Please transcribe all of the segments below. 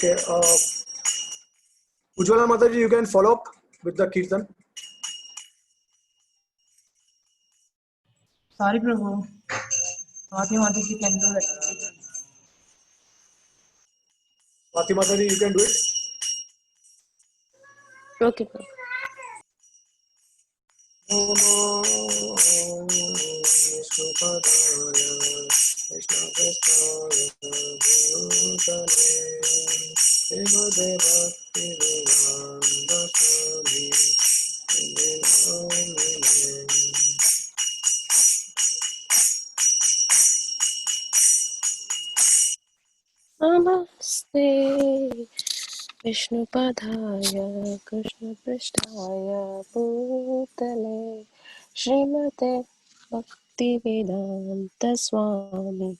Okay. Ujjwala Mataji, you can follow up with the Kirtan. Sorry, Prabhu. Swati Mataji can do that. Swati Mataji, you can do it. Okay, Prabhu. Namaste Vishnupadaya Krishnapristhaya Bhutale Srimate Bhaktivedanta Swami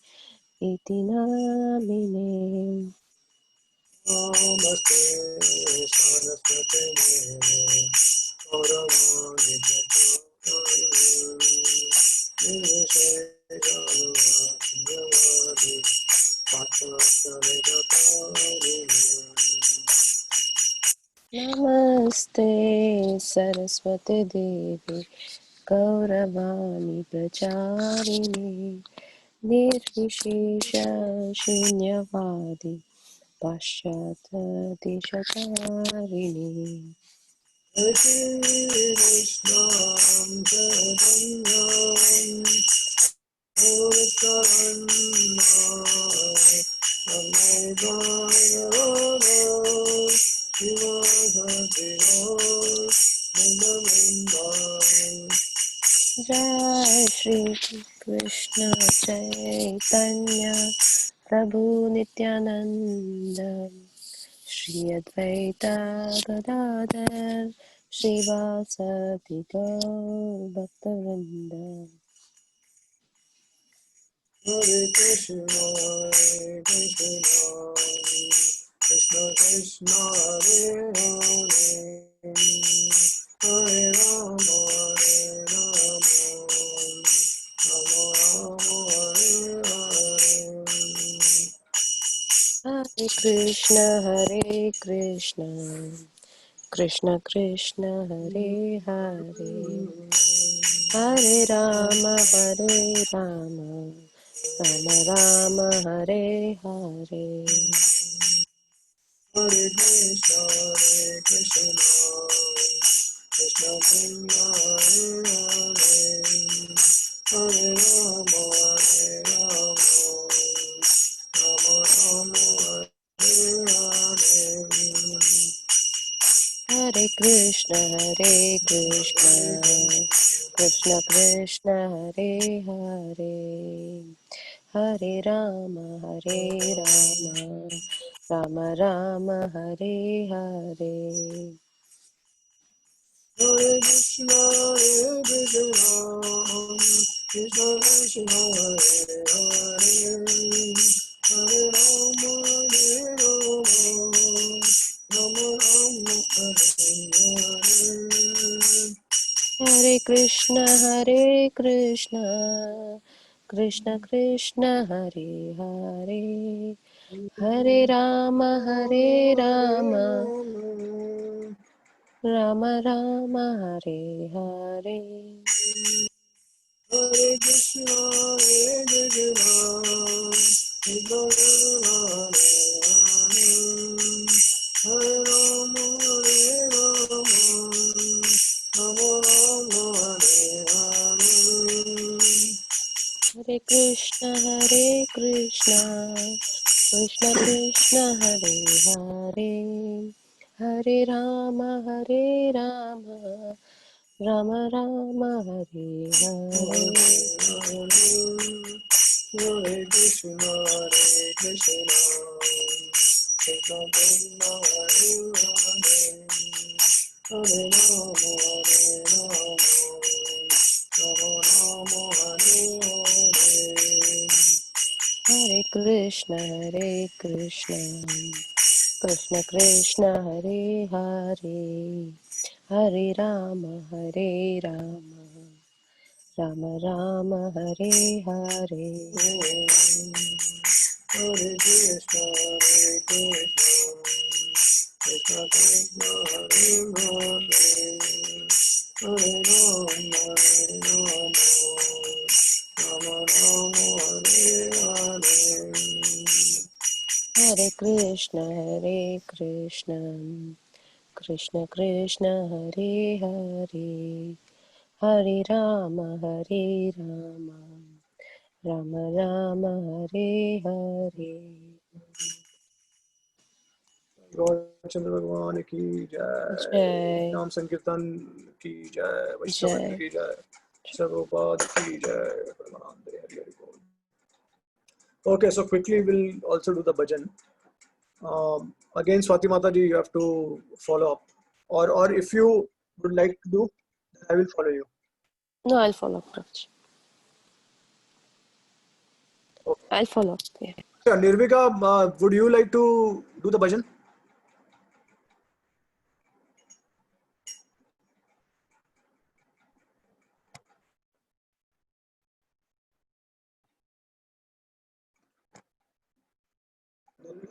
Iti Namine. Namaste Saraswate Gauravani Namaste Saraswate Devi Gauravani Pracharini Nirvishesha Shunyavadi Pashyata Deshatarini. Hare Krishna, Jai Shri Krishna Chaitanya Prabhu Nityananda Shri Advaita Gadadhar Srivasati Gaur Bhaktavinda. Hare Krishna, Krishna Krishna, Hare Hare, Hare Rama, Rama Rama, Hare Hare Krishna, Krishna Krishna, Hare Hare, Hare Rama, Rama Rama, Hare Hare. Hare Krishna, Krishna Krishna, Hare Rama, Rama Rama, Hare Krishna, Krishna Krishna, Hare Hare, Hare Rama, Rama Rama, Hare Hare. Hare Krishna, Krishna Krishna, Hare Hare, Hare Rama, Hare Krishna, Krishna Krishna, Hare Hare, Hare Rama, Rama Rama, Hare Hare. Hare Krishna, Krishna Krishna, Hare Rama, Rama Rama, Hare Krishna, Krishna Krishna, Hare Hare, Hare Rama, Rama Rama, Hare Hare. Hare Krishna, Krishna Krishna, Hare Rama, Rama Rama, Hare Krishna, Krishna Krishna, Hare Hare, Hare Rama, Rama Rama, Hare Hare. Hare Krishna, Krishna Krishna Hare Hare Hare Rama Hare Hare Hare Krishna Krishna Krishna Hare Hare Hare Rama Rama Rama Hare Hare Gaurachandra भगवान की जय, Jai नाम संकीर्तन की जय, वैष्णवजन Jai की जय, सर्वपाद की जय, परमानंद हरि हरि बोल. Okay, so quickly we'll also do the bhajan. Again, Swati Mataji, you have to follow up, or if you would like to do, I will follow you. No, I'll follow up, Prabhuji. Okay. I'll follow up. Yeah. Nirvika, would you like to do the bhajan?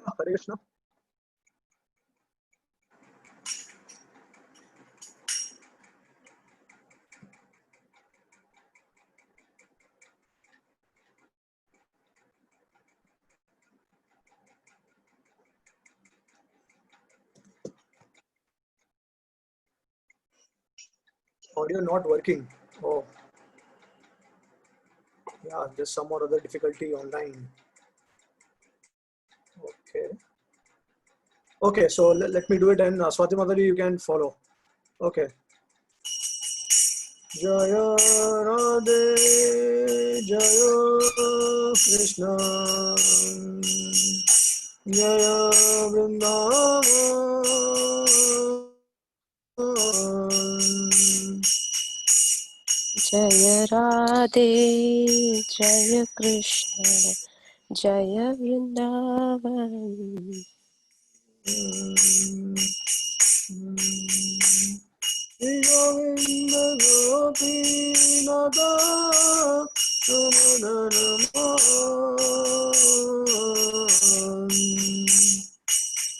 Hare Krishna. Audio not working. Oh, yeah, there's some or other difficulty online. Okay. Okay, so let me do it, and Swati Mataji, you can follow. Okay. Jaya Radhe, Jaya Krishna, Jaya Vrindavan. Jaya Radhe, Jaya Krishna, Jaya Vrindavan. Shri Govinda Gopi Nata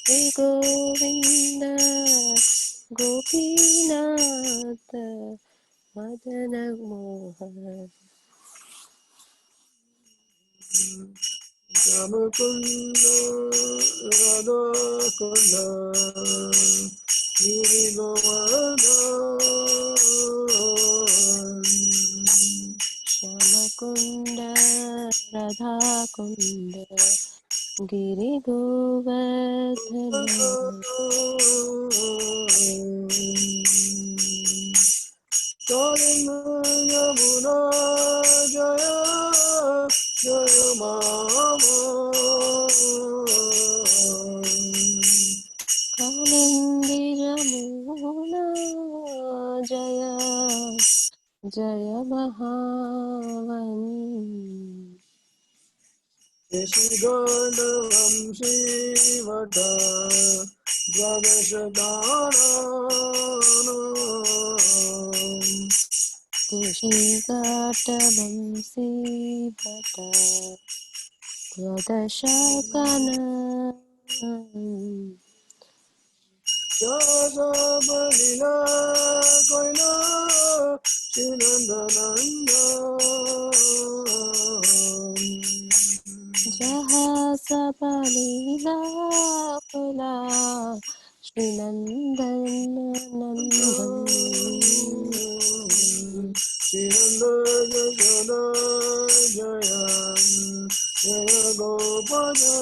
Shri Govinda Gopinath Madana Mohan Ramakunda Radha Kunda Giri Govardhan Shamakunda Radha Kunda Giri Govardhana Yamuna Jaya Jaya Mama Kalindi Jamuna Jaya Jaya Mahavani Shigandhamsi Vata Dvadashadanam Deshigatavansi Bhata Dvadashakana Jasabalila Koila Shinandananda Jahasapalila Kula Srinandananandam Shinanda Jada Jaya Jaya Gopada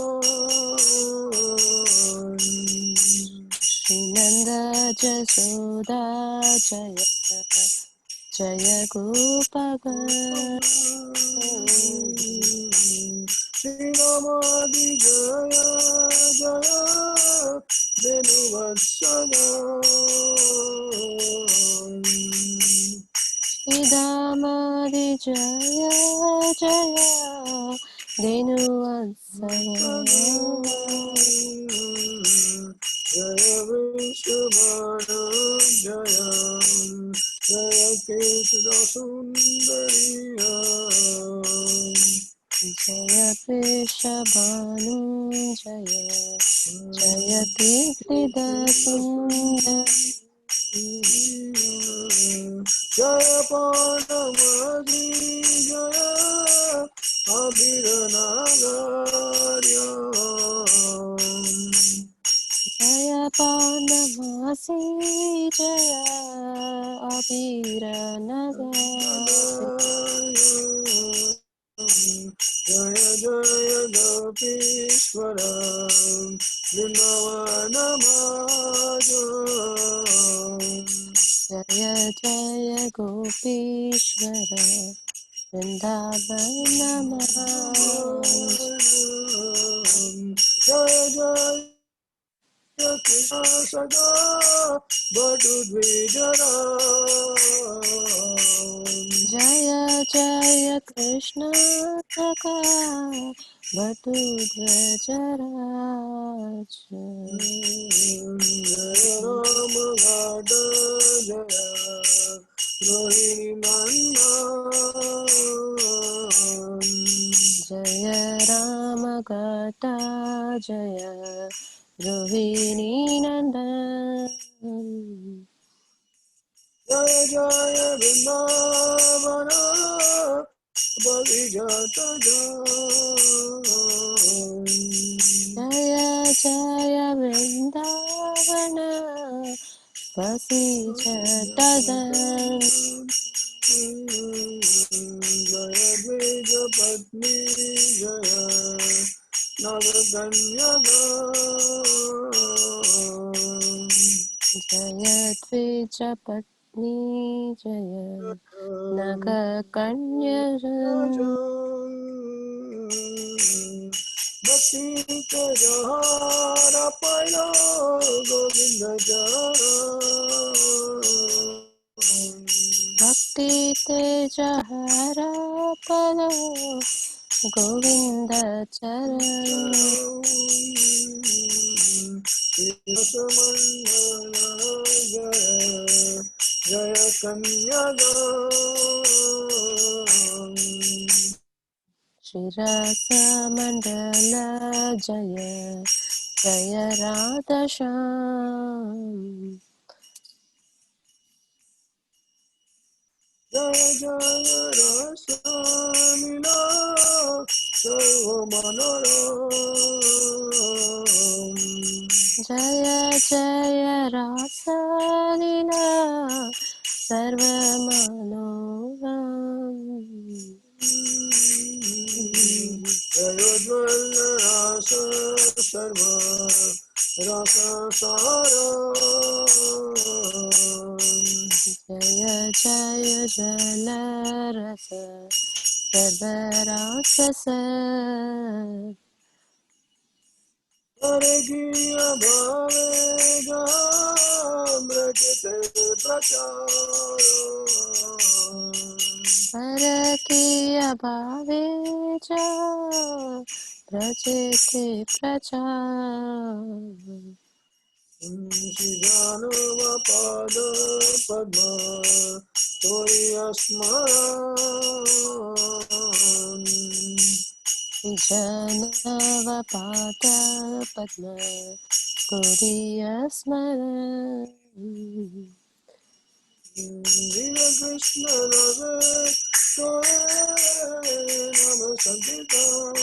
Srinanda Jasoda Jaya Jaya Gopaga Shri Ramadi Jaya Jaya Venuvatsala Idamadi Jaya Jaya Denuvatsala Jaya Vishwabhanu Jaya Jaya Krishna Sundariya Jaya Prishabhanu Jaya Jaya Kirti विविध सुंदर जय पाणमधि जय अभिरनगर्य जय पानमासी जय अबीर जय जय गोपीश्वर वृंदावनमाज जय जय गोपीश्वर वृंदावनमाज जय जय कृष्ण सदा बटु द्विजरा जय जय कृष्ण सखा वटुध्वजराज जय राम घाट जय रोहिणी नंदन जय राम घटा जय रोहिणी नंदन जय जय वृंदावन बलिजत जय जय वृंदावन बसी जटदन जय द्विज पत्नी जय नवकन्या जय द्विज पत्नी जय नग कन्यजन भक्ति के जहार पायो गोविंद भक्ति तेज हरा पलो गोविंद चरण जय जय कन्या शिरस मंडल जय जय राधा श्याम जय जय रसलीला सर्व मनोरम जय जय रासलीला सर्व मनोरम जयोज्वल रास सर्व रस सार जय जय जल रस सर्वरास वर्गीय भावेगा मृजते प्रचार पर की अभावे जा प्रचिति प्रचार जानवपाद पद्म तोयस्मरण जनवपाद पद्म कुर्य स्मरण Viva Krishna Rave Soe Nama Sankirtan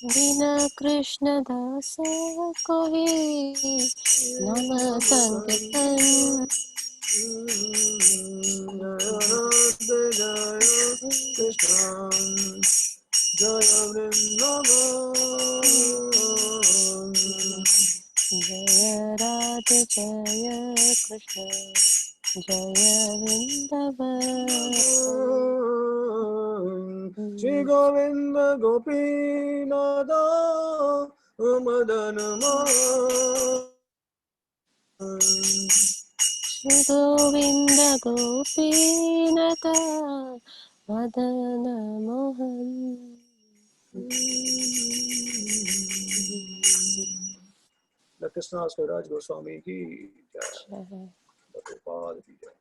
बिना कृष्ण दास कोई नाम संकीर्तन Radhe Jaya Krishna Jaya Vrindavan जय राधे जय कृष्ण जय Vrindavan Shri Govinda Gopinada Madan Shri Govind Gopinath Madan Mohan The Krishna Swaraj Goswami ki jai. जय Prabhupada ki jai.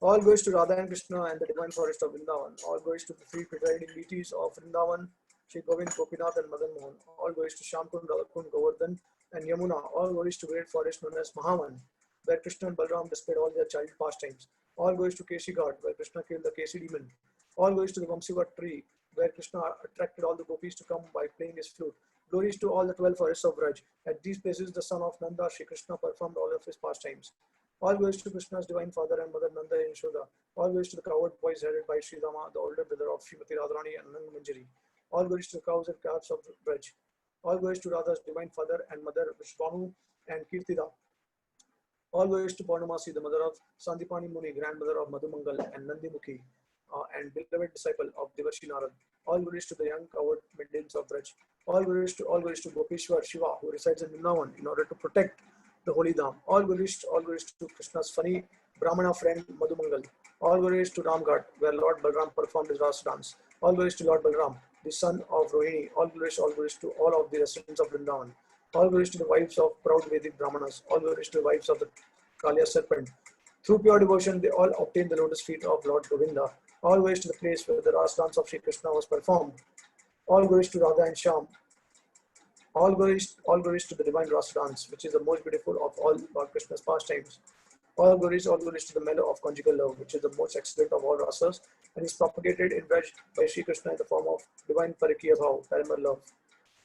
All goes to Radha and Krishna and the divine forest of Vrindavan. All goes to the three presiding deities of Vrindavan. Shri Govind, Gopinath and Madan Mohan. All glories to Shamkund, Radhakund, Govardhan and Yamuna. All glories to great forest known as Mahavan, where Krishna and Balram displayed all their child pastimes. All glories to Keshi Ghat, where Krishna killed the Keshi demon. All glories to the Vamsivat tree, where Krishna attracted all the gopis to come by playing his flute. Glories to all the 12 forests of Braj. At these places, the son of Nanda, Shri Krishna, performed all of his pastimes. All glories to Krishna's divine father and mother Nanda and Yashoda. All glories to the cowherd boys headed by Sri Rama, the older brother of Srimati Radharani and Nand Manjari. All glories to the cows and calves of Braj. All glories to Radha's divine father and mother Vishwanu and Kirtida. All glories to Purnamasi, the mother of Sandipani Muni, grandmother of Madhumangal and Nandimukhi, and beloved disciple of Devarshi Narad. All glories to the young cowherd maidens of Braj. All glories to Gopeshwar Shiva, who resides in Vrindavan in order to protect the holy Dham. All glories to Krishna's funny Brahmana friend Madhumangal. All glories to Ramghat, where Lord Balram performed his Ras dance. All glories to Lord Balram, the son of Rohini. All glories to all of the residents of Vrindavan. All glories to the wives of proud Vedic Brahmanas. All glories to the wives of the Kaliya serpent. Through pure devotion, they all obtained the lotus feet of Lord Govinda. All glories to the place where the Ras dance of Shri Krishna was performed. All glories to Radha and Shyam. All glories to the divine Rasa dance, which is the most beautiful of all Lord Krishna's pastimes. All glories to the mellow of conjugal love, which is the most excellent of all rasas, and is propagated in Braj by Sri Krishna in the form of divine Parikiya Bhav, Paramar love.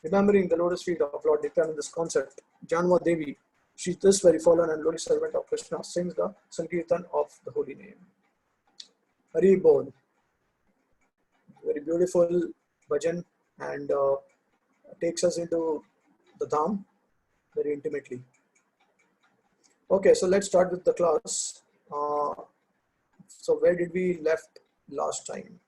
Remembering the lotus feet of Lord Nityananda's concept, Janma Devi, she is this very fallen and lowly servant of Krishna, sings the Sankirtan of the holy name. Hari Bol. Very beautiful bhajan and takes us into the Dham very intimately. Okay, so let's start with the class. So where did we left last time?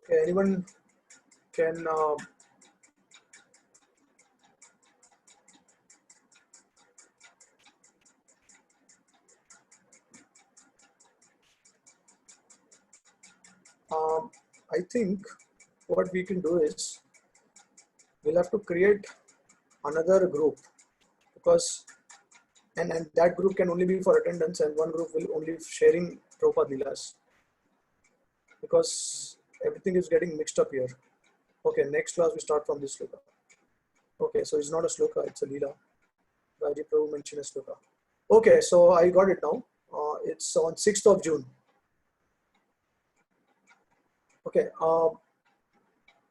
Okay, anyone can I think what we can do is we'll have to create another group, because and that group can only be for attendance, and one group will only sharing Prabhupada Leelas, because everything is getting mixed up here. Okay, next class we start from this sloka. Okay, so it's not a sloka, it's a Leela. Raji Prabhu mentioned a sloka. Okay, so I got it now. It's on 6th of June. Okay,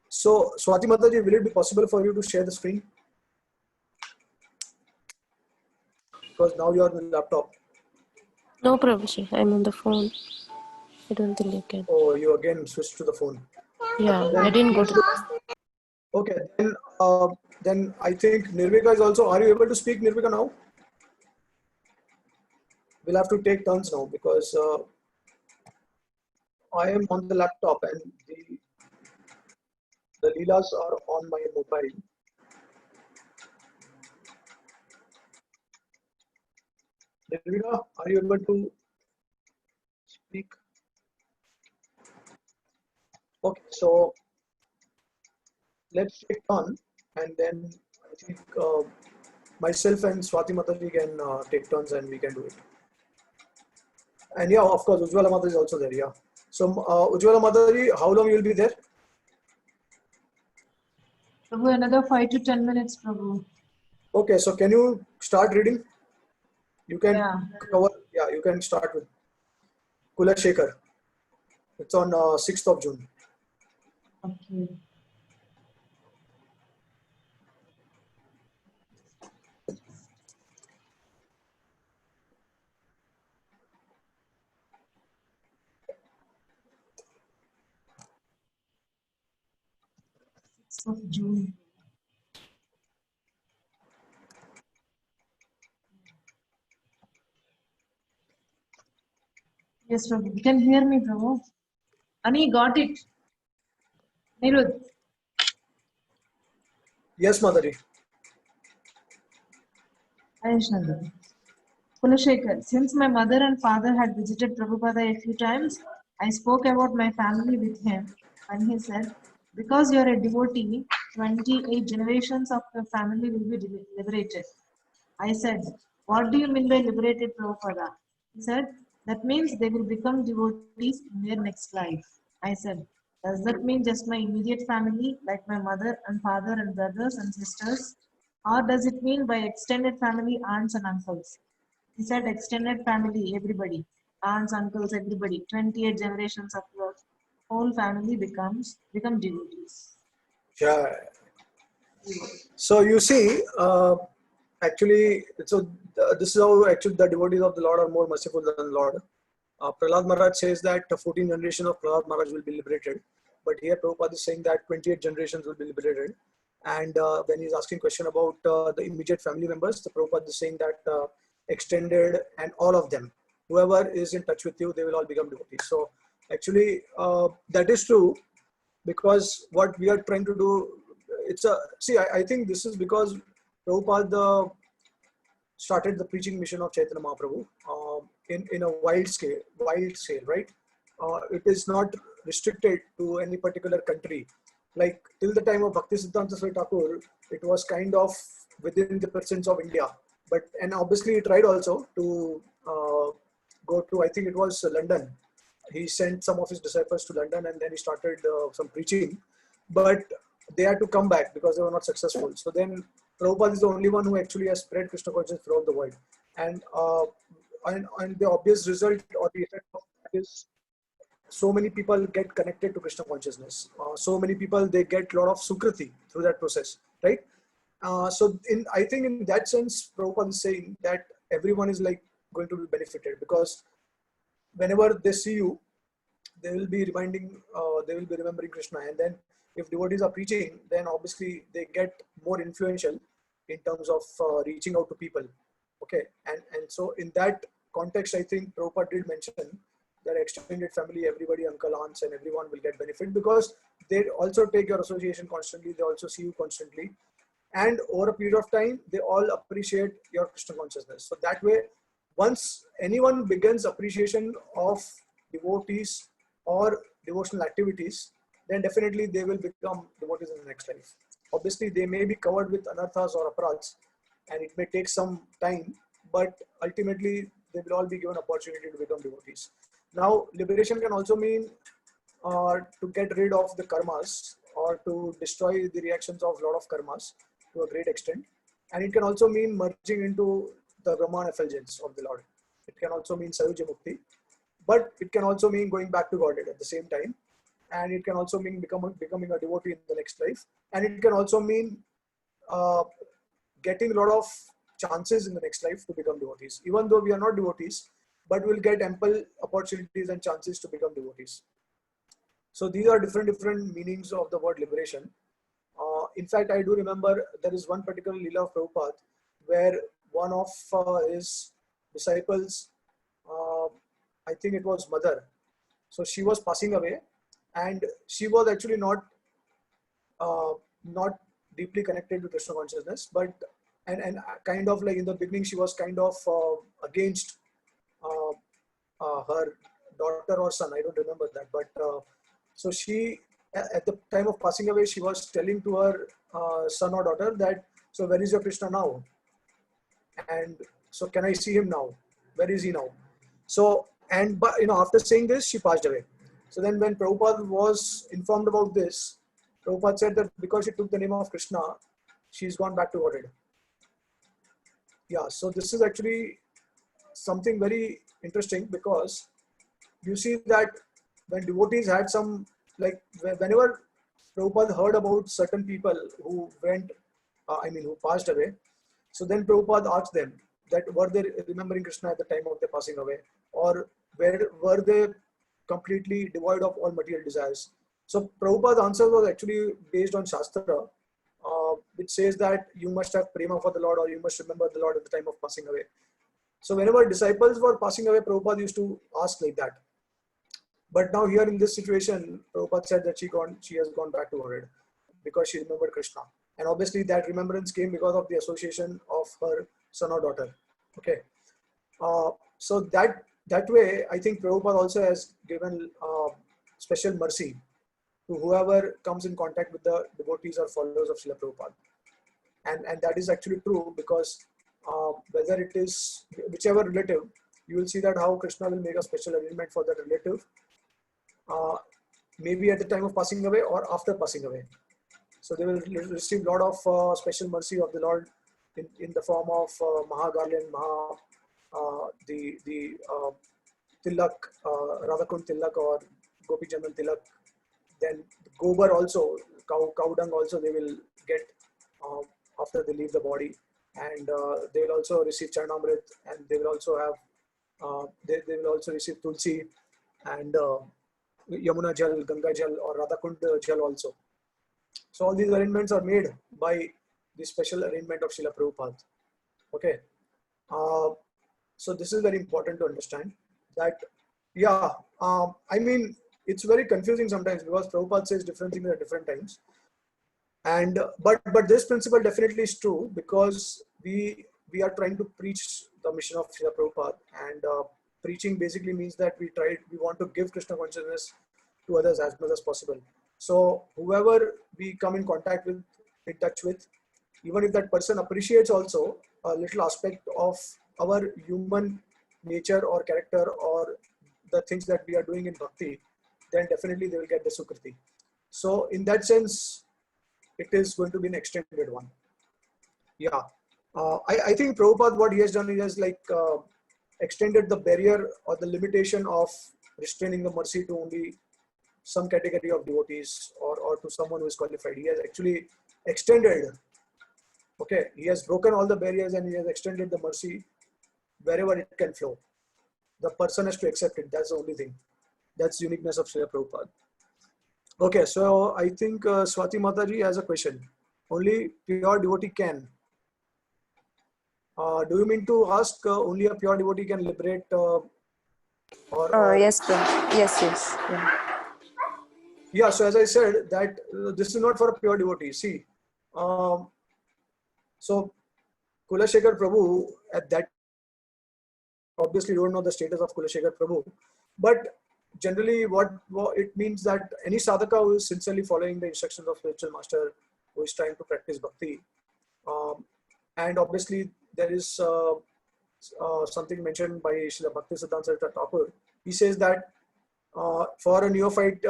so Swati Mataji, will it be possible for you to share the screen? Because now you are on the laptop. No, Prabhuji, I'm on the phone. I don't think you can. Oh, you again switched to the phone. Yeah, I didn't go to. Okay, then I think Nirvika is also. Are you able to speak, Nirvika, now? We'll have to take turns now, because I am on the laptop and the Leelas are on my mobile. Nirvika, are you able to speak? Okay, so let's take turn, and then I think myself and Swati Mataji can take turns and we can do it. And yeah, of course, Ujjwala Mataji is also there. Yeah. So Ujjwala Mataji, how long you will be there? Prabhu, another 5 to 10 minutes, Prabhu. Okay, so can you start reading? You can Yeah. you can start with Kula Shekhar. It's on 6th of June. Okay. Of June. Yes, Prabhu. You can hear me, Prabhu. Ani, got it. Nirud, Yes, Madhuri. Ayeshnanda. Kulashekar, since my mother and father had visited Prabhupada a few times, I spoke about my family with him, and he said, because you are a devotee, 28 generations of your family will be liberated. I said, what do you mean by liberated, Prabhupada? He said, that means they will become devotees in their next life. I said, does that mean just my immediate family, like my mother and father and brothers and sisters? Or does it mean by extended family, aunts and uncles? He said, extended family, everybody, aunts, uncles, everybody, 28 generations of your whole family become devotees. Yeah. So you see, actually, this is how actually the devotees of the Lord are more merciful than the Lord. Prahlad Maharaj says that 14 generations of Prahlad Maharaj will be liberated, but here Prabhupada is saying that 28 generations will be liberated. And when he's asking question about the immediate family members, the Prabhupada is saying that extended and all of them, whoever is in touch with you, they will all become devotees. So actually, that is true, because what we are trying to do, I think this is because Prabhupada started the preaching mission of Chaitanya Mahaprabhu in a wide scale, right? It is not restricted to any particular country. Like till the time of Bhakti Siddhanta Swami Thakur, it was kind of within the presence of India. And obviously he tried also to go to, I think it was London. He sent some of his disciples to London, and then he started some preaching. But they had to come back because they were not successful. So then Prabhupada is the only one who actually has spread Krishna consciousness throughout the world. And the obvious result or the effect of that is so many people get connected to Krishna consciousness. So many people, they get a lot of sukriti through that process, right? I think in that sense, Prabhupada is saying that everyone is like going to be benefited, because whenever they see you, they will be remembering Krishna. And then if devotees are preaching, then obviously they get more influential in terms of reaching out to people. Okay, and so in that context, I think Prabhupada did mention that extended family, everybody, uncle, aunts, and everyone will get benefit, because they also take your association constantly. They also see you constantly, and over a period of time, they all appreciate your Krishna consciousness. So that way, once anyone begins appreciation of devotees or devotional activities, then definitely they will become devotees in the next life. Obviously, they may be covered with anarthas or aparats, and it may take some time, but ultimately they will all be given opportunity to become devotees. Now, liberation can also mean to get rid of the karmas, or to destroy the reactions of a lot of karmas to a great extent. And it can also mean merging into the Brahman effulgence of the Lord. It can also mean Sayuja Mukti, but it can also mean going back to Godhead at the same time. And it can also mean becoming a devotee in the next life. And it can also mean getting a lot of chances in the next life to become devotees. Even though we are not devotees, but we'll get ample opportunities and chances to become devotees. So these are different meanings of the word liberation. In fact, I do remember there is one particular Leela of Prabhupada where one of his disciples, I think it was Mother, so she was passing away, and she was actually not deeply connected to Krishna consciousness, but and kind of like in the beginning she was kind of against her daughter or son, I don't remember that, but so she, at the time of passing away, she was telling to her son or daughter that, so where is your Krishna now? And so can I see him now? Where is he now? So, but after saying this, she passed away. So then when Prabhupada was informed about this, Prabhupada said that because she took the name of Krishna, she's gone back to Godhead. Yeah, so this is actually something very interesting, because you see that when devotees had some, like whenever Prabhupada heard about certain people who went, who passed away, so then Prabhupada asked them that were they remembering Krishna at the time of their passing away, or were they completely devoid of all material desires? So Prabhupada's answer was actually based on Shastra, which says that you must have prema for the Lord, or you must remember the Lord at the time of passing away. So whenever disciples were passing away, Prabhupada used to ask like that. But now here in this situation, Prabhupada said that she has gone back to Godhead because she remembered Krishna. And obviously that remembrance came because of the association of her son or daughter. Okay. So that way, I think Prabhupada also has given special mercy to whoever comes in contact with the devotees or followers of Srila Prabhupada. And that is actually true because whether it is whichever relative, you will see that how Krishna will make a special arrangement for that relative, maybe at the time of passing away or after passing away. So they will receive a lot of special mercy of the Lord in the form of Maha Garland, the Tilak, Radhakund Tilak or Gopi Chandan Tilak. Then Gobar also, cow dung also they will get after they leave the body, and they will also receive Charnamrit, and they will also have they will also receive Tulsi and Yamuna Jal, Ganga Jal or Radhakund Jal also. So all these arrangements are made by the special arrangement of Srila Prabhupada. Okay. So this is very important to understand that, yeah, I mean, it's very confusing sometimes because Prabhupada says different things at different times. And but this principle definitely is true because we are trying to preach the mission of Srila Prabhupada, and preaching basically means that we want to give Krishna consciousness to others as much as possible. So whoever we come in contact with, in touch with, even if that person appreciates also a little aspect of our human nature or character or the things that we are doing in bhakti, then definitely they will get the Sukriti. So in that sense, it is going to be an extended one. Yeah. I think Prabhupada, what he has done, he has like extended the barrier or the limitation of restraining the mercy to only some category of devotees or to someone who is qualified. He has actually extended, okay, he has broken all the barriers and he has extended the mercy wherever it can flow. The person has to accept it. That's the only thing. That's the uniqueness of Srila Prabhupada. Okay, so I think Swati Mataji has a question. Only pure devotee can. Do you mean to ask only a pure devotee can liberate or Yes, Prabhu. Yes. Yeah. Yeah, so as I said that this is not for a pure devotee. See, so Kulashekar Prabhu at that, obviously don't know the status of Kulashekar Prabhu, but generally what it means that any sadhaka who is sincerely following the instructions of spiritual master, who is trying to practice bhakti, and obviously there is something mentioned by Srila Bhaktisiddhanta Sarita Thakur. He says that for a neophyte,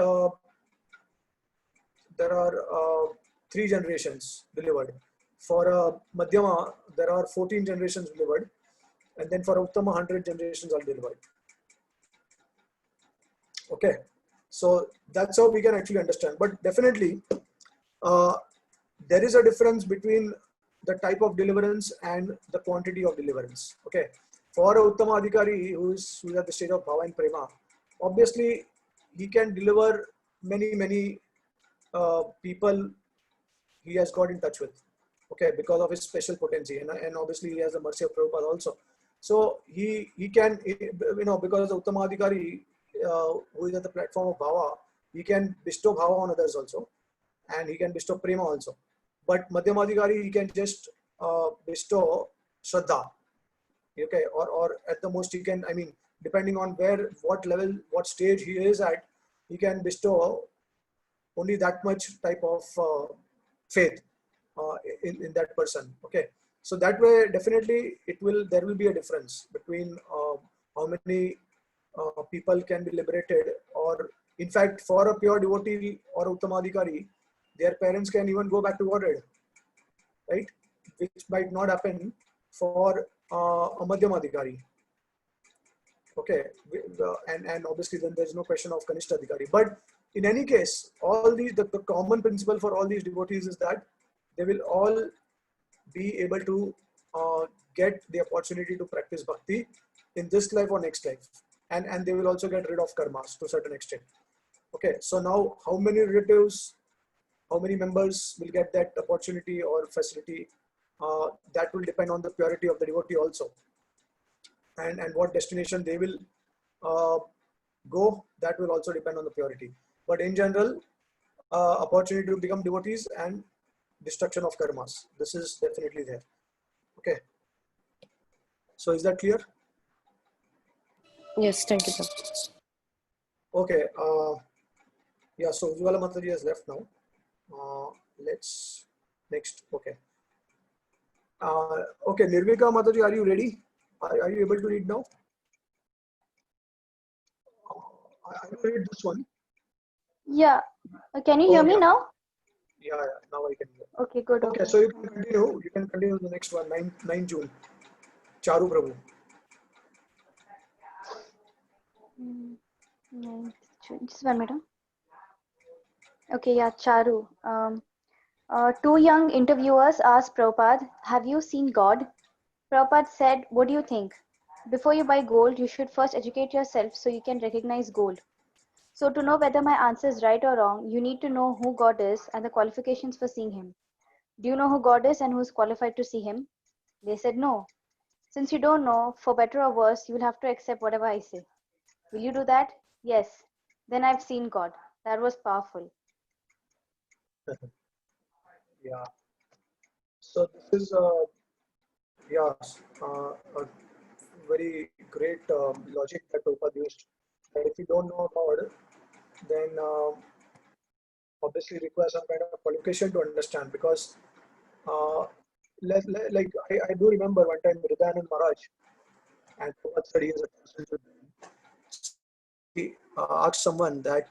there are 3 generations delivered. For a Madhyama, there are 14 generations delivered. And then for Uttama, 100 generations are delivered. Okay. So that's how we can actually understand. But definitely, there is a difference between the type of deliverance and the quantity of deliverance. Okay. For a Uttama Adhikari who is at the stage of Bhava and Prema, obviously he can deliver many people he has got in touch with, okay, because of his special potency, and obviously he has the mercy of Prabhupada also. So he can, because the Uttama Adhikari who is at the platform of Bhava, he can bestow Bhava on others also, and he can bestow Prema also. But Madhyama Adhikari, he can just bestow Shraddha, okay, or at the most he can, I mean, depending on what level, what stage he is at, he can bestow only that much type of faith in that person. Okay, so that way definitely there will be a difference between how many people can be liberated, or in fact for a pure devotee or Uttamadhikari, their parents can even go back to Godhead, right? Which might not happen for a Madhyamadhikari. Okay, and obviously then there's no question of Kanishta Adhikari. But in any case, all the common principle for all these devotees is that they will all be able to get the opportunity to practice bhakti in this life or next life, and they will also get rid of karmas to a certain extent. Okay, so now how many relatives, how many members will get that opportunity or facility, that will depend on the purity of the devotee also, and what destination they will go, that will also depend on the purity. But in general, opportunity to become devotees and destruction of karmas, this is definitely there. Okay. So is that clear? Yes, thank you, Prabhuji. Okay. Yeah, so Ujwala Mataji has left now. Let's next. Okay. Okay, Nirvika Mataji, are you ready? Are you able to read now? I will read this one. Yeah. Can you hear me yeah. now? Yeah, now I can hear. Okay, good. Okay, so you can continue. You can continue the next one, 9 June. Charu Prabhu. 9th June. Just 1 minute. Okay, yeah, Charu. Two young interviewers asked Prabhupada, "Have you seen God?" Prabhupada said, "What do you think? Before you buy gold, you should first educate yourself so you can recognize gold. So to know whether my answer is right or wrong, you need to know who God is and the qualifications for seeing him. Do you know who God is and who is qualified to see him?" They said no. "Since you don't know, for better or worse, you will have to accept whatever I say." "Will you do that?" "Yes." "Then I've seen God." That was powerful. Yeah. So this is a very great logic that Prabhupada used. That if you don't know God, then obviously requires some kind of qualification to understand. Because like I do remember one time Hridayanand Maharaj, and Prabhupada said he is a person to he asked someone that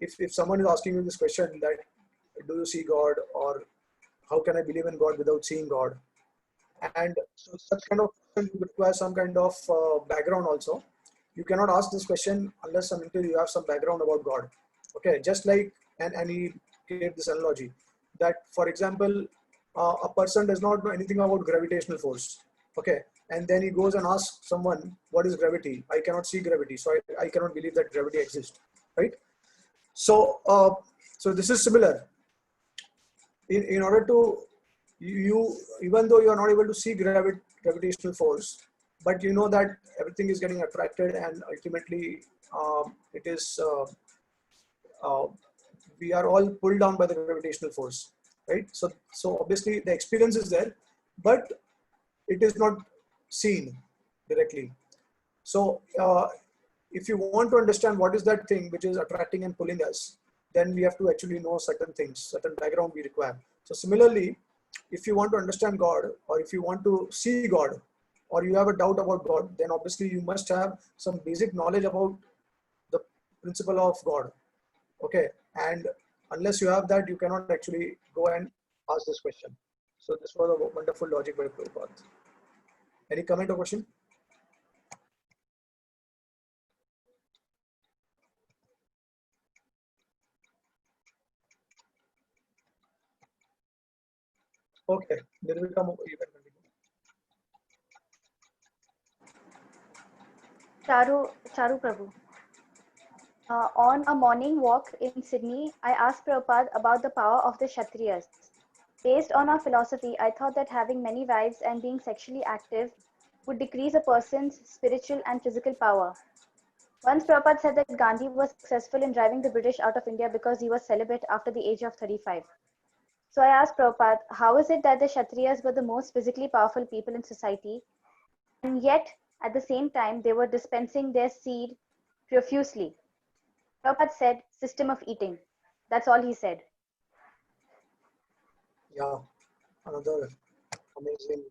if someone is asking you this question that do you see God, or how can I believe in God without seeing God, and so such kind of question requires some kind of background also. You cannot ask this question unless and until you have some background about God. Okay, just like and he gave this analogy that, for example, a person does not know anything about gravitational force. Okay, and then he goes and asks someone, "What is gravity?" "I cannot see gravity, so I cannot believe that gravity exists." Right? So this is similar. In order to you, even though you are not able to see gravitational force, but you know that everything is getting attracted, and ultimately it is uh, we are all pulled down by the gravitational force, right? So obviously the experience is there, but it is not seen directly. So if you want to understand what is that thing which is attracting and pulling us, then we have to actually know certain things, certain background we require. So similarly, if you want to understand God, or if you want to see God, or you have a doubt about God, then obviously you must have some basic knowledge about the principle of God. Okay, and unless you have that, you cannot actually go and ask this question. So this was a wonderful logic by Prabhupada. Any comment or question? Okay, Nirvika, you can continue. Charu Prabhu. On a morning walk in Sydney, I asked Prabhupada about the power of the Kshatriyas. Based on our philosophy, I thought that having many wives and being sexually active would decrease a person's spiritual and physical power. Once Prabhupada said that Gandhi was successful in driving the British out of India because he was celibate after the age of 35. So I asked Prabhupada, how is it that the Kshatriyas were the most physically powerful people in society, and yet at the same time they were dispensing their seed profusely? Prabhupada said, system of eating. That's all he said. Yeah, another amazing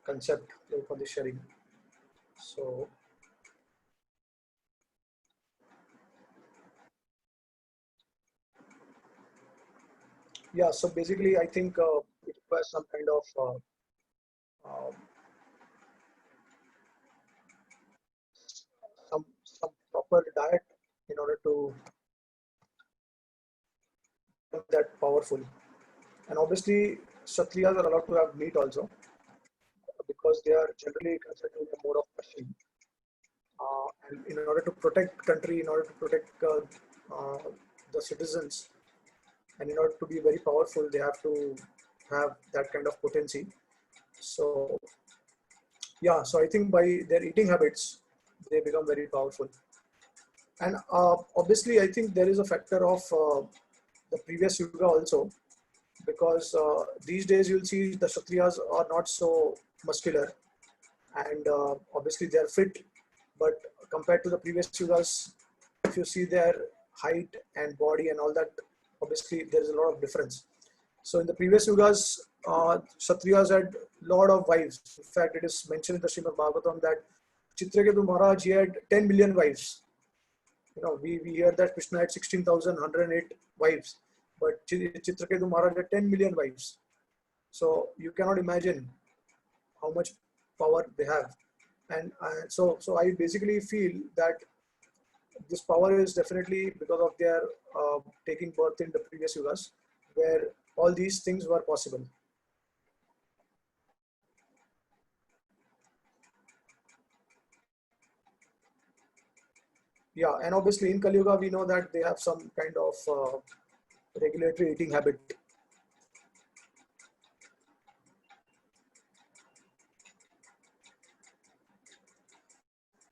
concept for the sharing. So yeah, so basically I think it requires some kind of um, some proper diet in order to become that powerful. And obviously Kshatriyas are allowed to have meat also, because they are generally considered in a mode of question. And in order to protect country, in order to protect the citizens, and in order to be very powerful, they have to have that kind of potency. So Yeah, so I think by their eating habits, they become very powerful. And obviously, I think there is a factor of the previous yuga also, because these days you'll see the Kshatriyas are not so muscular, and obviously they are fit, but compared to the previous yugas, if you see their height and body and all that, obviously there is a lot of difference. So in the previous yugas, Kshatriyas had lot of wives. In fact, it is mentioned in the Srimad Bhagavatam that Chitraketu Maharaj, he had 10 million wives. You know, we hear that Krishna had 16,108 wives, but Chitraketu Maharaj had 10 million wives. So you cannot imagine how much power they have. And so I basically feel that this power is definitely because of their taking birth in the previous yugas, where all these things were possible. Yeah, and obviously in Kali Yuga, we know that they have some kind of regulatory eating habit.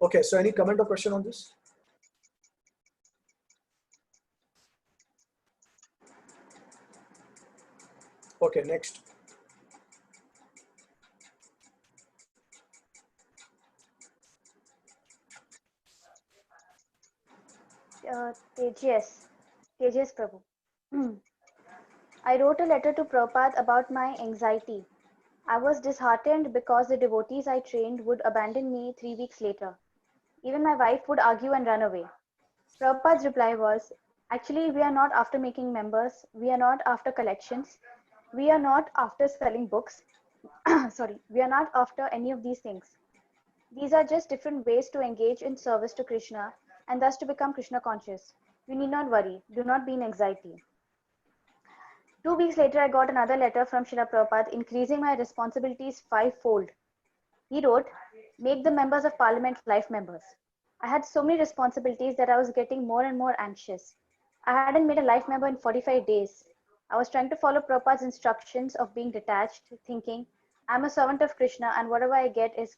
Okay, so any comment or question on this? Okay, next. Tejas Prabhu. I wrote a letter to Prabhupada about my anxiety. I was disheartened because the devotees I trained would abandon me 3 weeks later. Even my wife would argue and run away. Prabhupada's reply was, actually, we are not after making members, we are not after collections, we are not after selling books. Sorry, we are not after any of these things. These are just different ways to engage in service to Krishna and thus to become Krishna conscious. You need not worry, do not be in anxiety. 2 weeks later, I got another letter from Srila Prabhupada increasing my responsibilities fivefold. He wrote, make the members of parliament life members. I had so many responsibilities that I was getting more and more anxious. I hadn't made a life member in 45 days. I was trying to follow Prabhupada's instructions of being detached, thinking, I'm a servant of Krishna and whatever I get is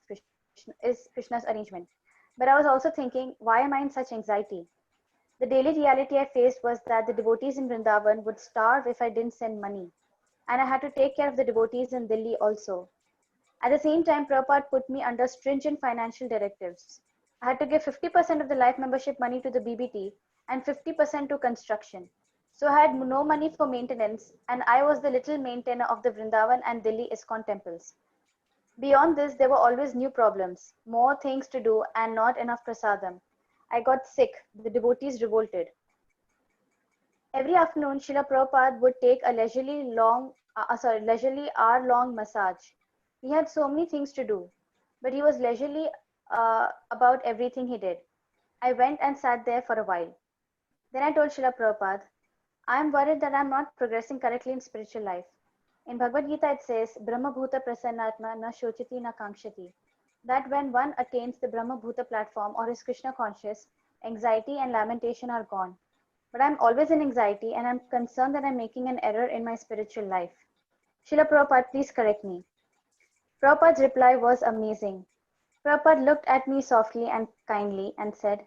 Krishna's arrangement. But I was also thinking, why am I in such anxiety? The daily reality I faced was that the devotees in Vrindavan would starve if I didn't send money. And I had to take care of the devotees in Delhi also. At the same time, Prabhupada put me under stringent financial directives. I had to give 50% of the life membership money to the BBT and 50% to construction. So I had no money for maintenance, and I was the little maintainer of the Vrindavan and Delhi ISKCON temples. Beyond this, there were always new problems, more things to do, and not enough prasadam. I got sick. The devotees revolted. Every afternoon, Srila Prabhupada would take a leisurely hour-long massage. He had so many things to do, but he was leisurely about everything he did. I went and sat there for a while. Then I told Srila Prabhupada, I am worried that I am not progressing correctly in spiritual life. In Bhagavad Gita it says, Brahma Bhuta Prasannatma na shochiti na kankshati. That when one attains the Brahma Bhuta platform or is Krishna conscious, anxiety and lamentation are gone. But I'm always in anxiety and I'm concerned that I'm making an error in my spiritual life. Srila Prabhupada, please correct me. Prabhupada's reply was amazing. Prabhupada looked at me softly and kindly and said,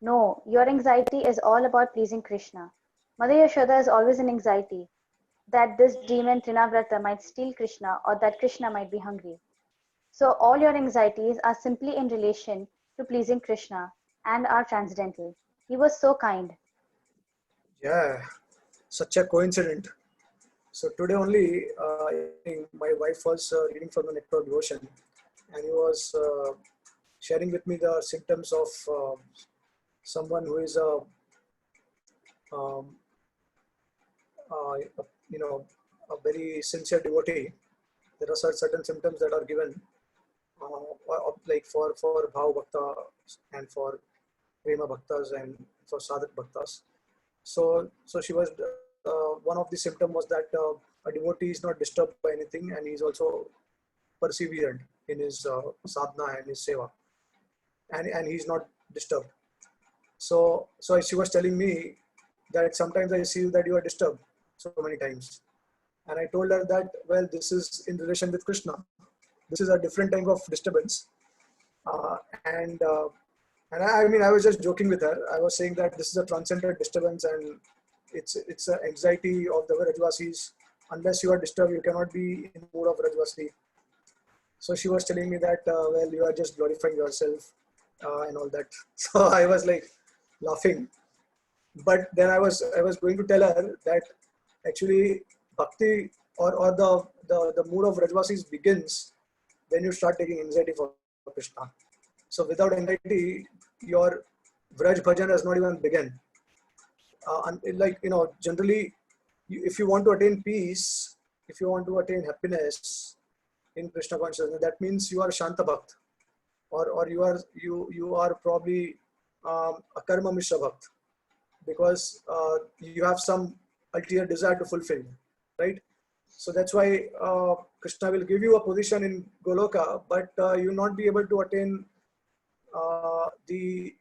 no, your anxiety is all about pleasing Krishna. Mother Yashoda is always in anxiety that this demon Trinavrata might steal Krishna or that Krishna might be hungry. So all your anxieties are simply in relation to pleasing Krishna and are transcendental. He was so kind. Yeah, such a coincidence. So today only, my wife was reading from the Nectar of Devotion, and he was sharing with me the symptoms of someone who is um, a very sincere devotee. There are certain symptoms that are given, like for Bhav Bhakta and for Prema Bhaktas and for Sadhak Bhaktas. So she was, one of the symptoms was that a devotee is not disturbed by anything, and he's also perseverant in his sadhana and his seva, and he's not disturbed. So she was telling me that sometimes I see that you are disturbed so many times, and I told her that, well, this is in relation with Krishna, this is a different type of disturbance. And I mean, I was just joking with her. I was saying that this is a transcendent disturbance, and it's an anxiety of the Rajvasis. Unless you are disturbed, you cannot be in the mood of Rajvasi. So she was telling me that, well, you are just glorifying yourself and all that. So I was like laughing. But then I was going to tell her that actually bhakti or the mood of Rajvasis begins when you start taking anxiety for Krishna. So without anxiety, your Vraj bhajan has not even begun. Like, you know, generally, if you want to attain peace, if you want to attain happiness in Krishna consciousness, that means you are Shanta Bhakt, or you are probably a Karma Mishra Bhakt, because you have some ulterior desire to fulfill, right? So that's why Krishna will give you a position in Goloka, but you will not be able to attain the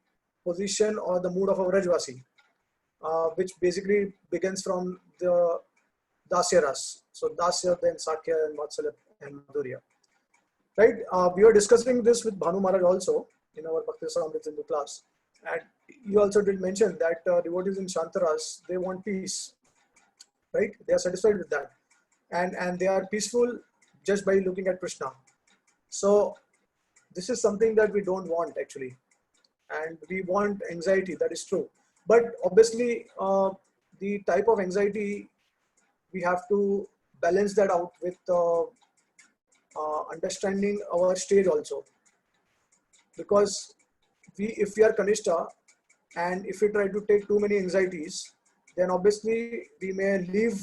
position or the mood of a Vrajvasi, which basically begins from the Dasya Ras. So Dasya, then Sakya, and Vatsalya, and Madhurya. Right? We were discussing this with Bhanu Maharaj also in our Bhakti Rasamrita Sindhu class. And you also did mention that devotees in Shantaras, they want peace. Right? They are satisfied with that. And they are peaceful just by looking at Krishna. So this is something that we don't want actually. And we want anxiety, that is true. But obviously, the type of anxiety, we have to balance that out with understanding our stage also. Because if we are Kanishta, and if we try to take too many anxieties, then obviously we may leave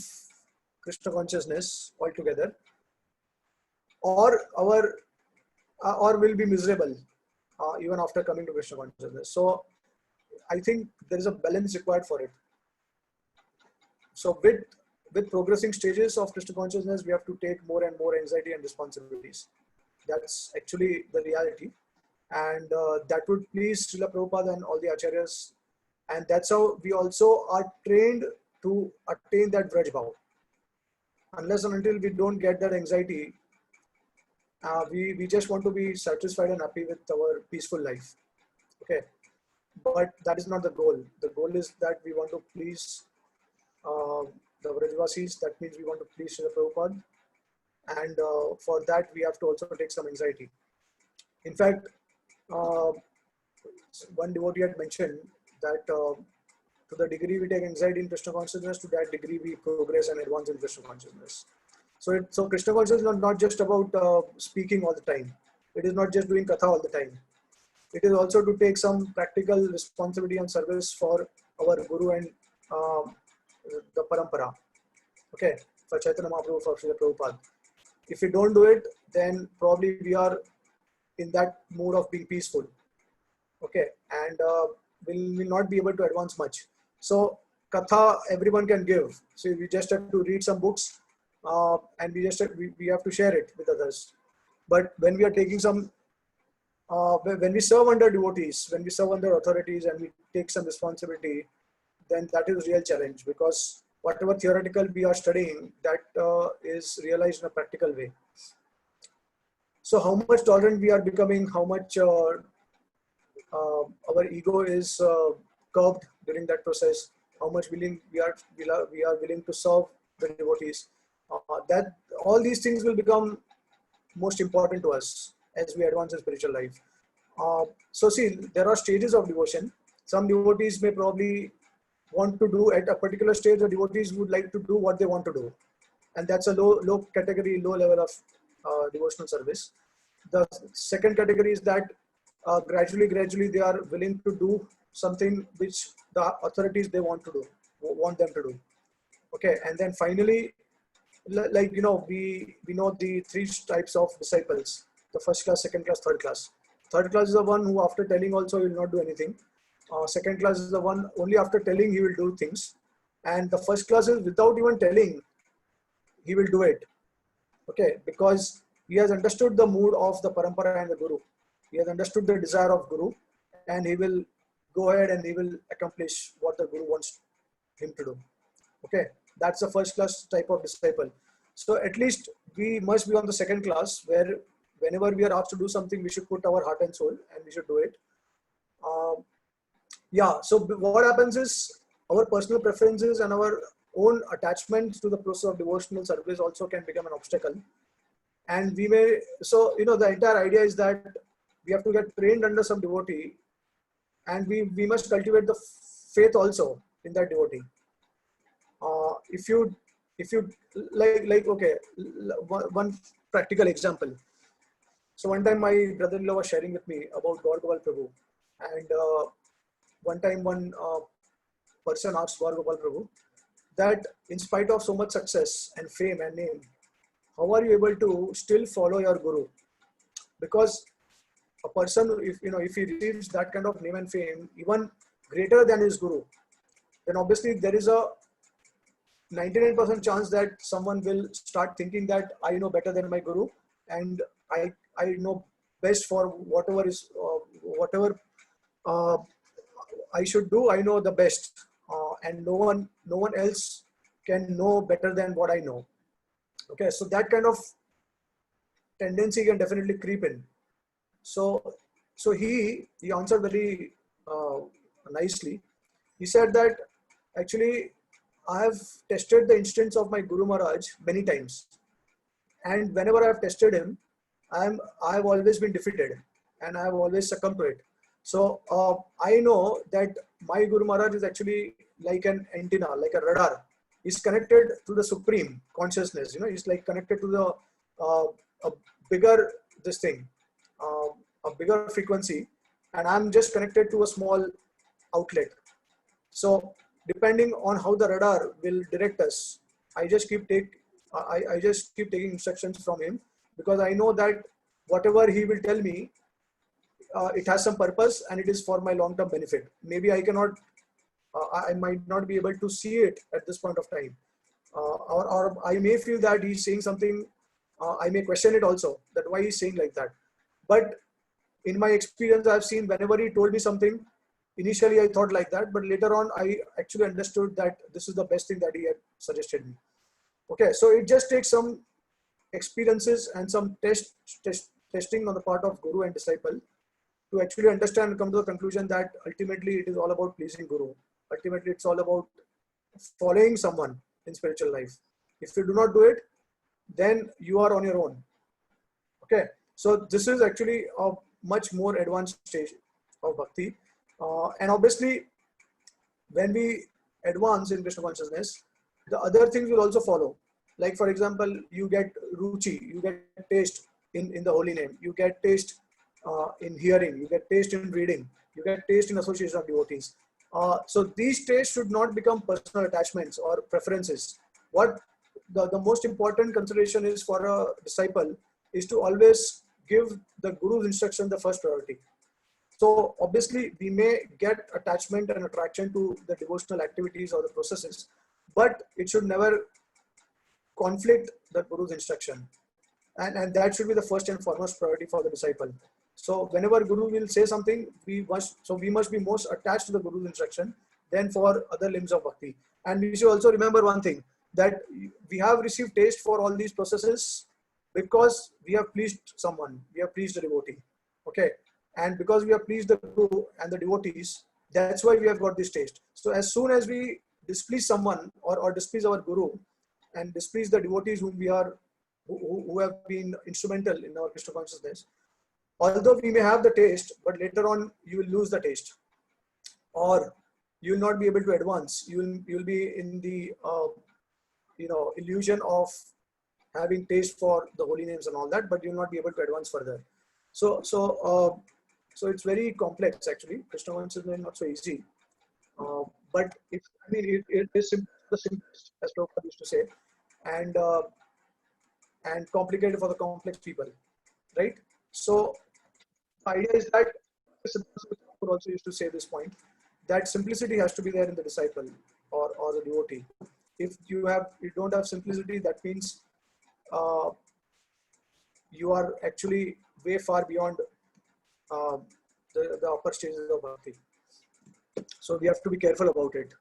Krishna consciousness altogether, or will be miserable even after coming to Krishna consciousness. So I think there is a balance required for it. So with progressing stages of Krishna consciousness, we have to take more and more anxiety and responsibilities. That's actually the reality. And that would please Srila Prabhupada and all the acharyas. And that's how we also are trained to attain that Vraj Bhav. Unless and until we don't get that anxiety, we just want to be satisfied and happy with our peaceful life. Okay. But that is not the goal. The goal is that we want to please the Vrajvasis. That means we want to please Srila Prabhupada. And for that, we have to also take some anxiety. In fact, one devotee had mentioned that to the degree we take anxiety in Krishna consciousness, to that degree we progress and advance in Krishna consciousness. So Krishna consciousness is not just about speaking all the time. It is not just doing katha all the time. It is also to take some practical responsibility and service for our Guru and the Parampara. Okay, for Chaitanya Mahaprabhu, for Srila Prabhupada. If we don't do it, then probably we are in that mood of being peaceful. Okay, and will not be able to advance much. So katha everyone can give. So we just have to read some books, and we have to share it with others. But when we are taking some, when we serve under devotees, when we serve under authorities, and we take some responsibility, then that is a real challenge, because whatever theoretical we are studying, that is realized in a practical way. So how much tolerant we are becoming, how much our ego is curbed during that process, how much willing we are willing to serve the devotees, that all these things will become most important to us as we advance in spiritual life. So see, there are stages of devotion. Some devotees may probably want to do at a particular stage, the devotees would like to do what they want to do. And that's a low category, low level of devotional service. The second category is that gradually they are willing to do something which the authorities they want them to do. Okay, and then finally, like we know the three types of disciples: the first class, second class, third class. Third class is the one who after telling also will not do anything. Second class is the one only after telling he will do things, and the first class is without even telling he will do it. Okay, because he has understood the mood of the parampara and the guru. He has understood the desire of guru, and he will go ahead and he will accomplish what the guru wants him to do. Okay, that's the first class type of disciple. So at least we must be on the second class, where whenever we are asked to do something, we should put our heart and soul, and we should do it. Yeah, so what happens is our personal preferences and our own attachment to the process of devotional service also can become an obstacle. And we may, so, the entire idea is that we have to get trained under some devotee, and we must cultivate the faith also in that devotee. If you like, okay, one practical example. So one time my brother-in-law was sharing with me about Gaur Gopal Prabhu, and one time one person asked Gaur Gopal Prabhu that in spite of so much success and fame and name, how are you able to still follow your guru? Because a person, if he receives that kind of name and fame, even greater than his guru, then obviously there is a 99% chance that someone will start thinking that I know better than my guru, and I know best for whatever I should do. I know the best, and no one else can know better than what I know. Okay, so that kind of tendency can definitely creep in. So he answered very nicely. He said that actually I have tested the instance of my Guru Maharaj many times, and whenever I have tested him, I have always been defeated, and I have always succumbed to it. So I know that my Guru Maharaj is actually like an antenna, like a radar. He's connected to the supreme consciousness. He's like connected to the a bigger a bigger frequency, and I'm just connected to a small outlet. So depending on how the radar will direct us, I just keep taking instructions from him, because I know that whatever he will tell me, it has some purpose and it is for my long-term benefit. Maybe I might not be able to see it at this point of time, or I may feel that he's saying something. I may question it also, that why he's saying like that. But in my experience, I've seen whenever he told me something, initially I thought like that, but later on I actually understood that this is the best thing that he had suggested me. Okay, so it just takes some experiences and some testing on the part of guru and disciple to actually understand and come to the conclusion that ultimately it is all about pleasing guru. Ultimately, it's all about following someone in spiritual life. If you do not do it, then you are on your own. Okay, so this is actually a much more advanced stage of bhakti. And obviously, when we advance in Krishna consciousness, the other things will also follow. Like, for example, you get ruchi, you get taste in the holy name, you get taste in hearing, you get taste in reading, you get taste in association of devotees. So these tastes should not become personal attachments or preferences. What the most important consideration is for a disciple is to always give the guru's instruction the first priority. So obviously we may get attachment and attraction to the devotional activities or the processes, but it should never conflict the guru's instruction. And that should be the first and foremost priority for the disciple. So whenever guru will say something, we must be most attached to the guru's instruction than for other limbs of bhakti. And we should also remember one thing, that we have received taste for all these processes because we have pleased someone, we have pleased the devotee. Okay, and because we have pleased the guru and the devotees, that's why we have got this taste. So as soon as we displease someone or displease our guru and displease the devotees who have been instrumental in our Krishna consciousness, although we may have the taste, but later on you will lose the taste, or you will not be able to advance. You will be in the illusion of having taste for the holy names and all that, but you will not be able to advance further. So it's very complex actually. Krishna consciousness is not so easy, but it is the simplest, as Prabhupada used to say, and complicated for the complex people, right? So the idea is that Prabhupada also used to say this point, that simplicity has to be there in the disciple or the devotee. If you don't have simplicity, that means you are actually way far beyond the upper stages of bhakti. So we have to be careful about it.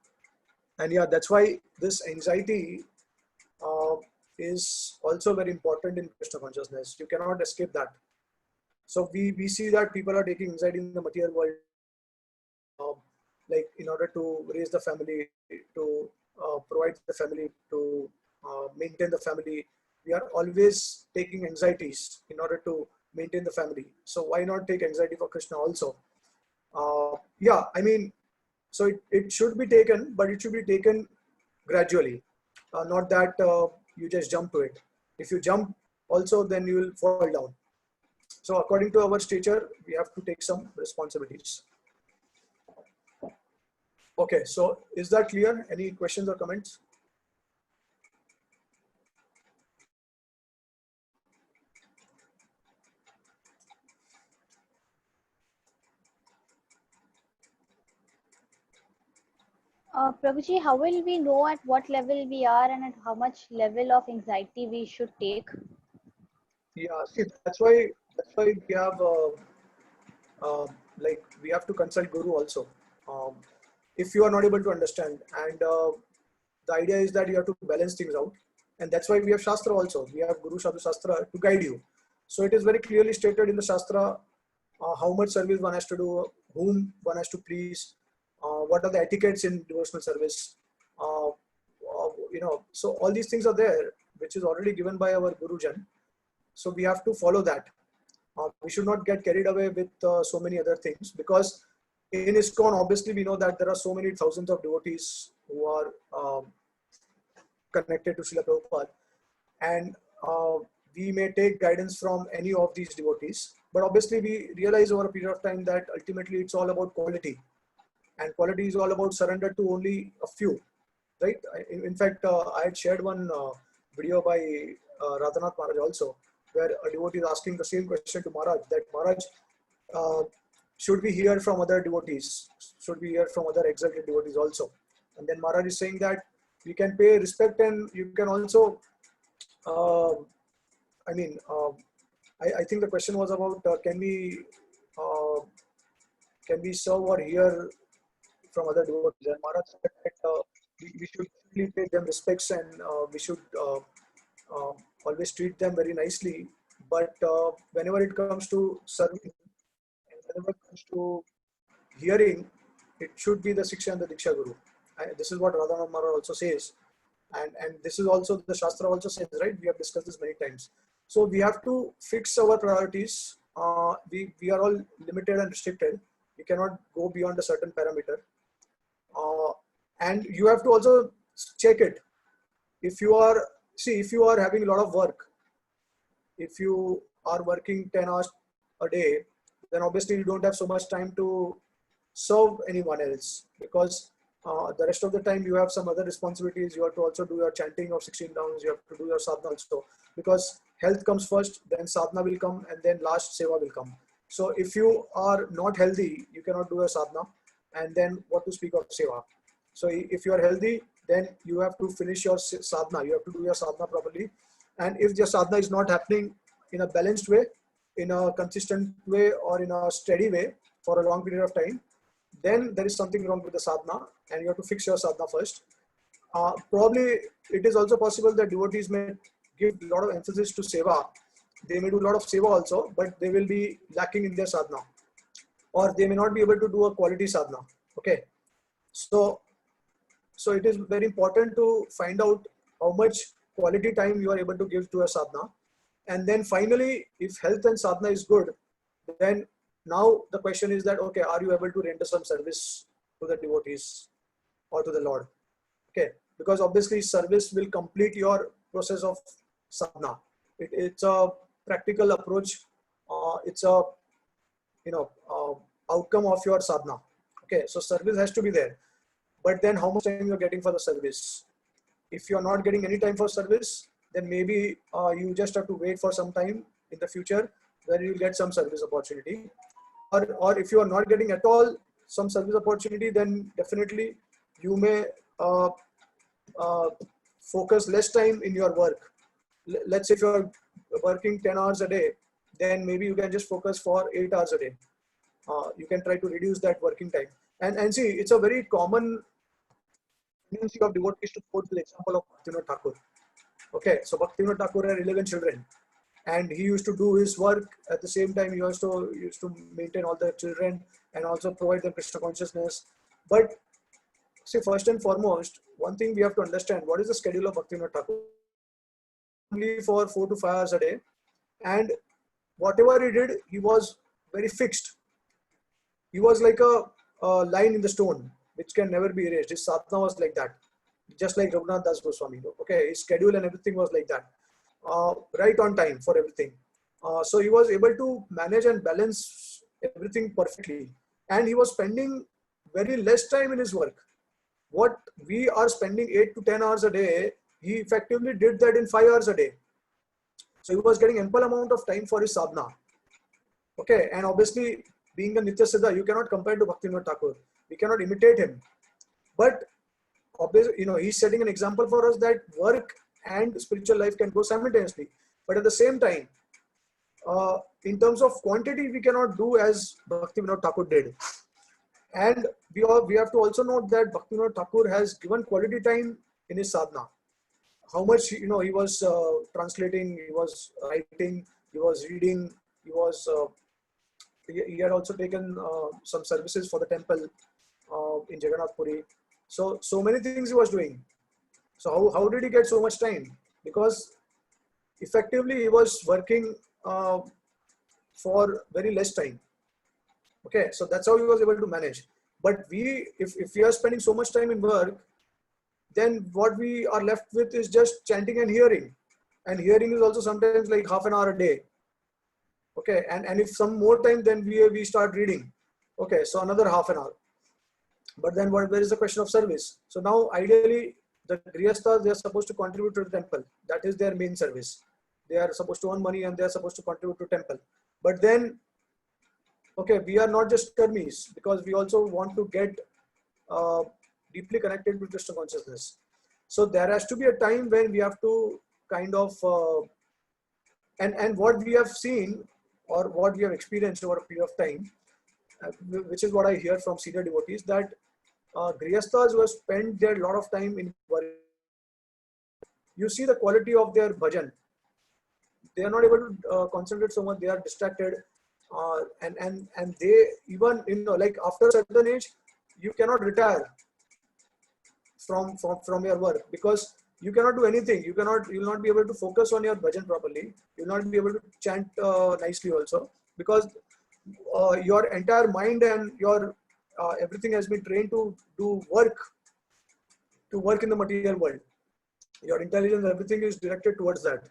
And yeah, that's why this anxiety is also very important in Krishna consciousness. You cannot escape that. So we see that people are taking anxiety in the material world, like in order to raise the family, to provide the family, to maintain the family. We are always taking anxieties in order to maintain the family. So why not take anxiety for Krishna also? Yeah, I mean, so it should be taken, but it should be taken gradually, not that you just jump to it. If you jump also, then you will fall down. So according to our stature, we have to take some responsibilities. Okay, so is that clear? Any questions or comments? Prabhuji, how will we know at what level we are and at how much level of anxiety we should take? Yeah, see, that's why we have like we have to consult Guru also. Um, if you are not able to understand, and the idea is that you have to balance things out, and that's why we have Shastra also. We have Guru Sadhu Shastra to guide you. So it is very clearly stated in the Shastra how much service one has to do, whom one has to please, what are the etiquettes in devotional service. So all these things are there, which is already given by our Gurujan. So we have to follow that. We should not get carried away with so many other things, because in ISKCON, obviously, we know that there are so many thousands of devotees who are connected to Srila Prabhupada, and we may take guidance from any of these devotees. But obviously, we realize over a period of time that ultimately it's all about quality, and quality is all about surrender to only a few, right? In fact, I had shared one video by Radhanath Maharaj also, where a devotee is asking the same question to Maharaj, that Maharaj, should we hear from other devotees? Should we hear from other exalted devotees also? And then Maharaj is saying that we can pay respect, and you can also, I think the question was about uh, can we serve or hear from other devotees? And Maharaj said that we should really pay them respects, and we should uh, always treat them very nicely. But whenever it comes to serving, and whenever it comes to hearing, it should be the Siksha and the Diksha Guru. And this is what Radhanath Maharaj also says. And this is also the Shastra also says, right? We have discussed this many times. So we have to fix our priorities. We are all limited and restricted. We cannot go beyond a certain parameter. And you have to also check it. If you are having a lot of work, if you are working 10 hours a day, then obviously you don't have so much time to serve anyone else, because the rest of the time you have some other responsibilities. You have to also do your chanting of 16 rounds. You have to do your sadhana also, because health comes first, then sadhana will come, and then last seva will come. So if you are not healthy, you cannot do your sadhana, and then what to speak of seva. So if you are healthy, then you have to finish your sadhana. You have to do your sadhana properly. And if your sadhana is not happening in a balanced way, in a consistent way, or in a steady way for a long period of time, then there is something wrong with the sadhana, and you have to fix your sadhana first. Probably it is also possible that devotees may give a lot of emphasis to seva. They may do a lot of seva also, but they will be lacking in their sadhana, or they may not be able to do a quality sadhana. Okay, so it is very important to find out how much quality time you are able to give to a sadhana. And then finally, if health and sadhana is good, then now the question is that, okay, are you able to render some service to the devotees or to the Lord? Okay, because obviously service will complete your process of sadhana. It's a practical approach. It's a outcome of your sadhana. Okay, so service has to be there. But then how much time you're getting for the service? If you're not getting any time for service, then maybe you just have to wait for some time in the future where you'll get some service opportunity. Or if you are not getting at all some service opportunity, then definitely you may focus less time in your work. Let's say if you're working 10 hours a day, then maybe you can just focus for 8 hours a day. You can try to reduce that working time. And see, it's a very common tendency of devotees to quote the example of Bhaktivinoda Thakur. Okay, so Bhaktivinoda Thakur had 11 children. and he used to do his work at the same time. He also used to maintain all the children and also provide them Krishna consciousness. But see, first and foremost, one thing we have to understand: what is the schedule of Bhaktivinoda Thakur? Only for 4 to 5 hours a day, and whatever he did, he was very fixed. He was like a line in the stone which can never be erased. His sadhana was like that, just like Raghunath Das Goswami. Okay, his schedule and everything was like that, right on time for everything. So he was able to manage and balance everything perfectly, and he was spending very less time in his work. What we are spending 8 to 10 hours a day, he effectively did that in 5 hours a day. So he was getting ample amount of time for his sadhana. Okay, and obviously, being a Nitya Siddha, you cannot compare to Bhaktivinoda Thakur. We cannot imitate him. But obviously, he's setting an example for us that work and spiritual life can go simultaneously. But at the same time, in terms of quantity, we cannot do as Bhaktivinoda Thakur did. And we have to also note that Bhaktivinoda Thakur has given quality time in his sadhana. How much, he was translating, he was writing, he was reading, he was... he had also taken some services for the temple in Jagannath Puri. So many things he was doing. So how did he get so much time? Because effectively he was working for very less time. Okay, so that's how he was able to manage. But if we are spending so much time in work, then what we are left with is just chanting and hearing. And hearing is also sometimes like half an hour a day. Okay, and if some more time, then we start reading. Okay, so another half an hour. But then where is the question of service? So now ideally, the Grihasthas, they are supposed to contribute to the temple. That is their main service. They are supposed to earn money and they are supposed to contribute to temple. But then, okay, we are not just karmis, because we also want to get deeply connected with Krishna consciousness. So there has to be a time when we have to kind of, and what we have seen or what we have experienced over a period of time, which is what I hear from senior devotees, that Grihasthas who have spent their lot of time in work, you see the quality of their bhajan. They are not able to concentrate so much. They are distracted, and they even like after a certain age, you cannot retire from your work, because you cannot do anything. You will not be able to focus on your bhajan properly. You will not be able to chant nicely also, because your entire mind and your everything has been trained to work in the material world. Your intelligence, everything is directed towards that.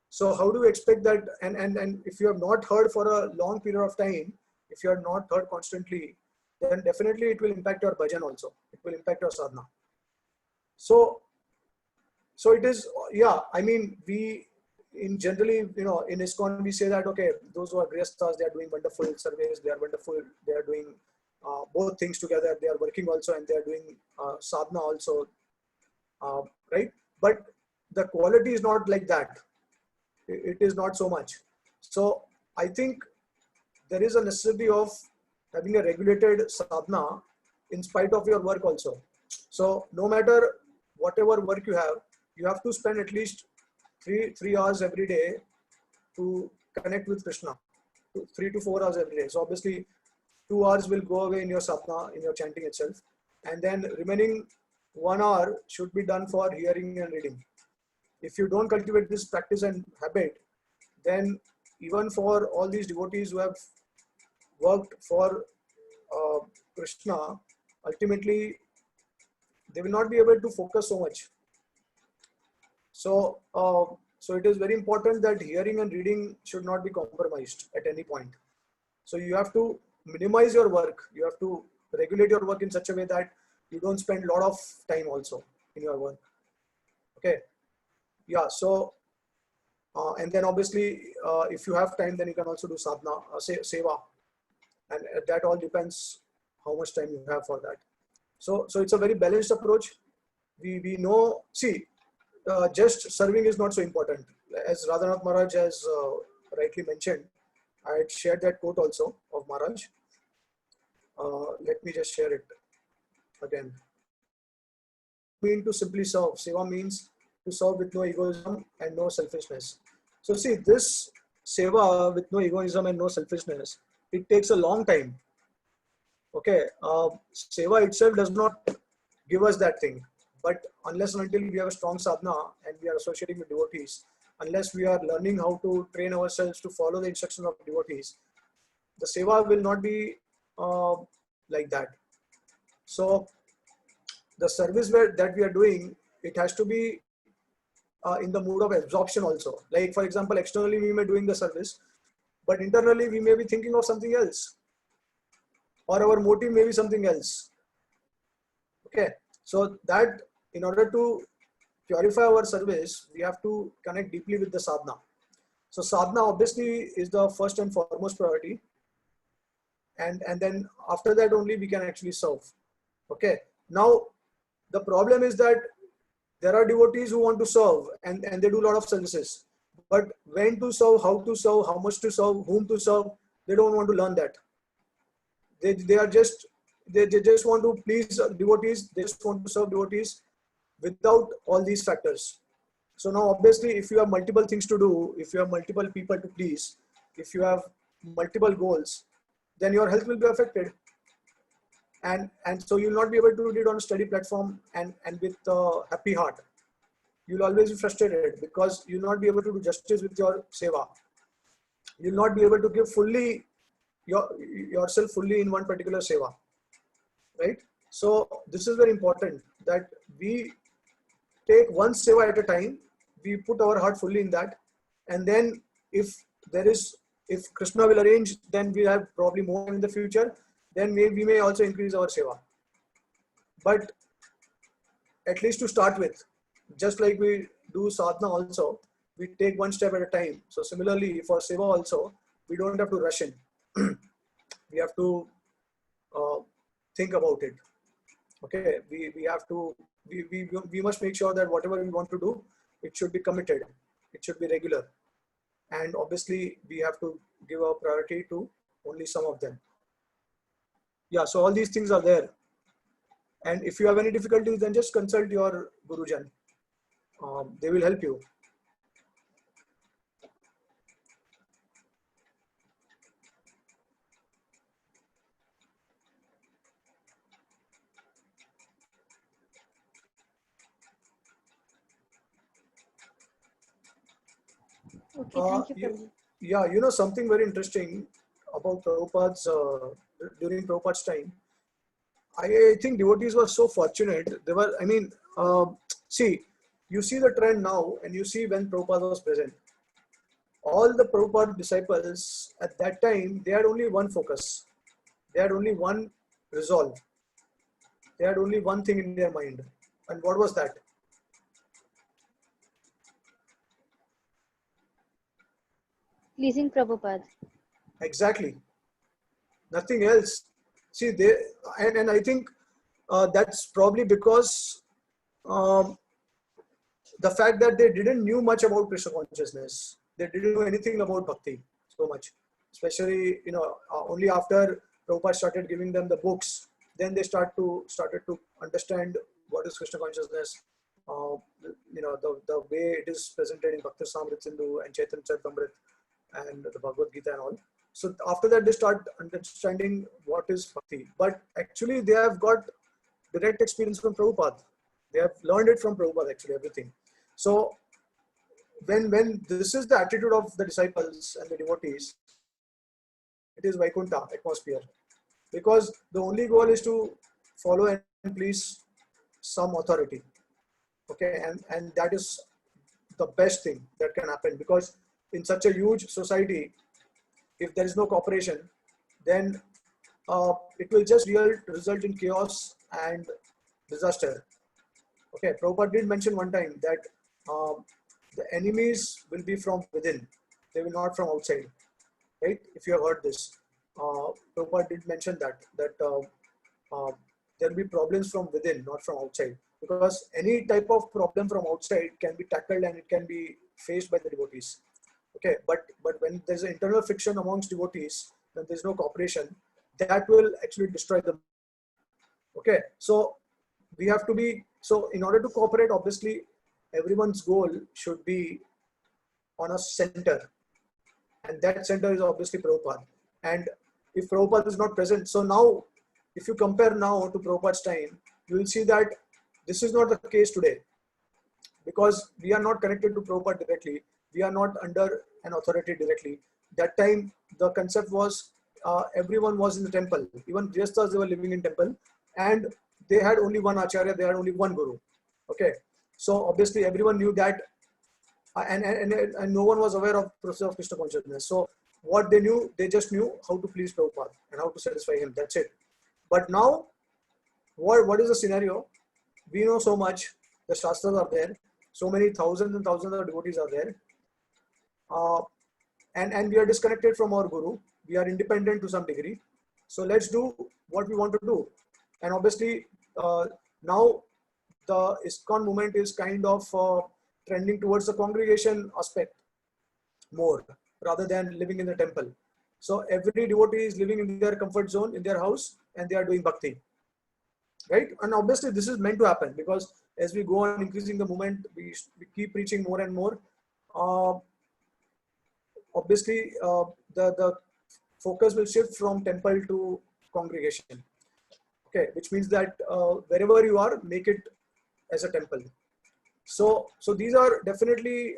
So how do you expect that? And if you have not heard for a long period of time, if you have not heard constantly, then definitely it will impact your bhajan also. It will impact your sadhana. So it is, yeah, I mean, we in generally, in ISKCON, we say that, okay, those who are Grihasthas, they are doing wonderful surveys, they are wonderful, they are doing both things together, they are working also, and they are doing sadhana also, right? But the quality is not like that. It is not so much. So I think there is a necessity of having a regulated sadhana in spite of your work also. So no matter whatever work you have to spend at least 3 hours every day to connect with Krishna. 3 to 4 hours every day. So obviously 2 hours will go away in your sadhana, in your chanting itself. And then remaining 1 hour should be done for hearing and reading. If you don't cultivate this practice and habit, then even for all these devotees who have worked for Krishna, ultimately they will not be able to focus so much. So, so it is very important that hearing and reading should not be compromised at any point. So you have to minimize your work. You have to regulate your work in such a way that you don't spend a lot of time also in your work. Okay. Yeah. So, and then obviously, if you have time, then you can also do sadhana, seva, and that all depends how much time you have for that. So it's a very balanced approach. We know, see, just serving is not so important. As Radhanath Maharaj has rightly mentioned, I had shared that quote also of Maharaj. Let me just share it again. Mean to simply serve. Seva means to serve with no egoism and no selfishness. So see, this seva with no egoism and no selfishness, it takes a long time. Okay, seva itself does not give us that thing. But unless and until we have a strong sadhana and we are associating with devotees, unless we are learning how to train ourselves to follow the instructions of devotees, the seva will not be like that. So the service that we are doing, it has to be in the mood of absorption also. Like for example, externally we may be doing the service, but internally we may be thinking of something else, or our motive may be something else. Okay, so that in order to purify our service, we have to connect deeply with the sadhana. So sadhana obviously is the first and foremost priority, and then after that only we can actually serve. Okay, now the problem is that there are devotees who want to serve and they do a lot of services, but when to serve, how much to serve, whom to serve, they don't want to learn that. They just want to please devotees, they just want to serve devotees without all these factors. So now obviously if you have multiple things to do, if you have multiple people to please, if you have multiple goals, then your health will be affected. And so you'll not be able to do it on a steady platform and with a happy heart. You'll always be frustrated because you'll not be able to do justice with your seva. You'll not be able to give fully yourself fully in one particular seva, right? So this is very important that we take one seva at a time. We put our heart fully in that, and then if Krishna will arrange, then we have probably more in the future. Then we may also increase our seva. But at least to start with, just like we do sadhana also, we take one step at a time. So similarly for seva also, we don't have to rush in. We have to think about it. Okay, we have to, we must make sure that whatever we want to do, it should be committed, it should be regular. And obviously we have to give our priority to only some of them. Yeah, so all these things are there. And if you have any difficulties, then just consult your Gurujan. They will help you. Okay, thank you, Prabhuji. Yeah, you know something very interesting about Prabhupada's, during Prabhupada's time. I think devotees were so fortunate. They were, I mean, see, you see the trend now and you see when Prabhupada was present. All the Prabhupada disciples at that time, they had only one focus. They had only one resolve. They had only one thing in their mind. And what was that? Pleasing Prabhupada. Exactly. Nothing else. See, and I think that's probably because the fact that they didn't knew much about Krishna consciousness. They didn't know anything about bhakti so much. Especially, you know, only after Prabhupada started giving them the books, then they started to understand what is Krishna consciousness. You know, the way it is presented in Bhakti Samrit Sindhu and Chaitanya Charitamrita and the Bhagavad Gita and all. So after that, they start understanding what is bhakti. But actually, they have got direct experience from Prabhupada. They have learned it from Prabhupada, actually, everything. So when this is the attitude of the disciples and the devotees, it is Vaikuntha atmosphere. Because the only goal is to follow and please some authority. Okay, and that is the best thing that can happen, because in such a huge society, if there is no cooperation, then it will just result in chaos and disaster. Okay, Prabhupada did mention one time that the enemies will be from within, they will not from outside, right? If you have heard this, Prabhupada did mention that there will be problems from within, not from outside, because any type of problem from outside can be tackled and it can be faced by the devotees. Okay, but when there's an internal friction amongst devotees, when there's no cooperation, that will actually destroy them. Okay, so we have to be, so in order to cooperate, obviously everyone's goal should be on a center, and that center is obviously Prabhupada. And if Prabhupada is not present, so now if you compare now to Prabhupada's time, you will see that this is not the case today, because we are not connected to Prabhupada directly. We are not under an authority directly. That time, the concept was everyone was in the temple. Even Grihasthas, they were living in temple, and they had only one Acharya, they had only one Guru. Okay, so obviously everyone knew that, and no one was aware of process of Krishna consciousness. So what they knew, they just knew how to please Prabhupada and how to satisfy him. That's it. But now, what is the scenario? We know so much. The Shastras are there. So many thousands and thousands of devotees are there. And we are disconnected from our Guru. We are independent to some degree. So let's do what we want to do. And obviously, now the ISKCON movement is kind of trending towards the congregation aspect more rather than living in the temple. So every devotee is living in their comfort zone, in their house, and they are doing bhakti. Right? And obviously this is meant to happen, because as we go on increasing the movement, we keep preaching more and more. Obviously, the focus will shift from temple to congregation. Okay, which means that wherever you are, make it as a temple. So these are definitely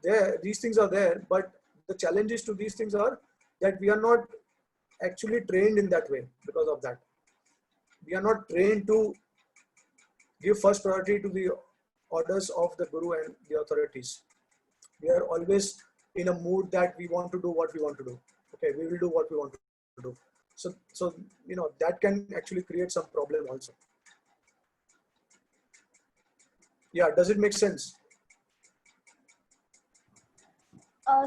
there. These things are there, but the challenges to these things are that we are not actually trained in that way. Because of that, we are not trained to give first priority to the orders of the Guru and the authorities. We are always in a mood that we want to do what we want to do. Okay, we will do what we want to do. So you know, that can actually create some problem also. Yeah, does it make sense?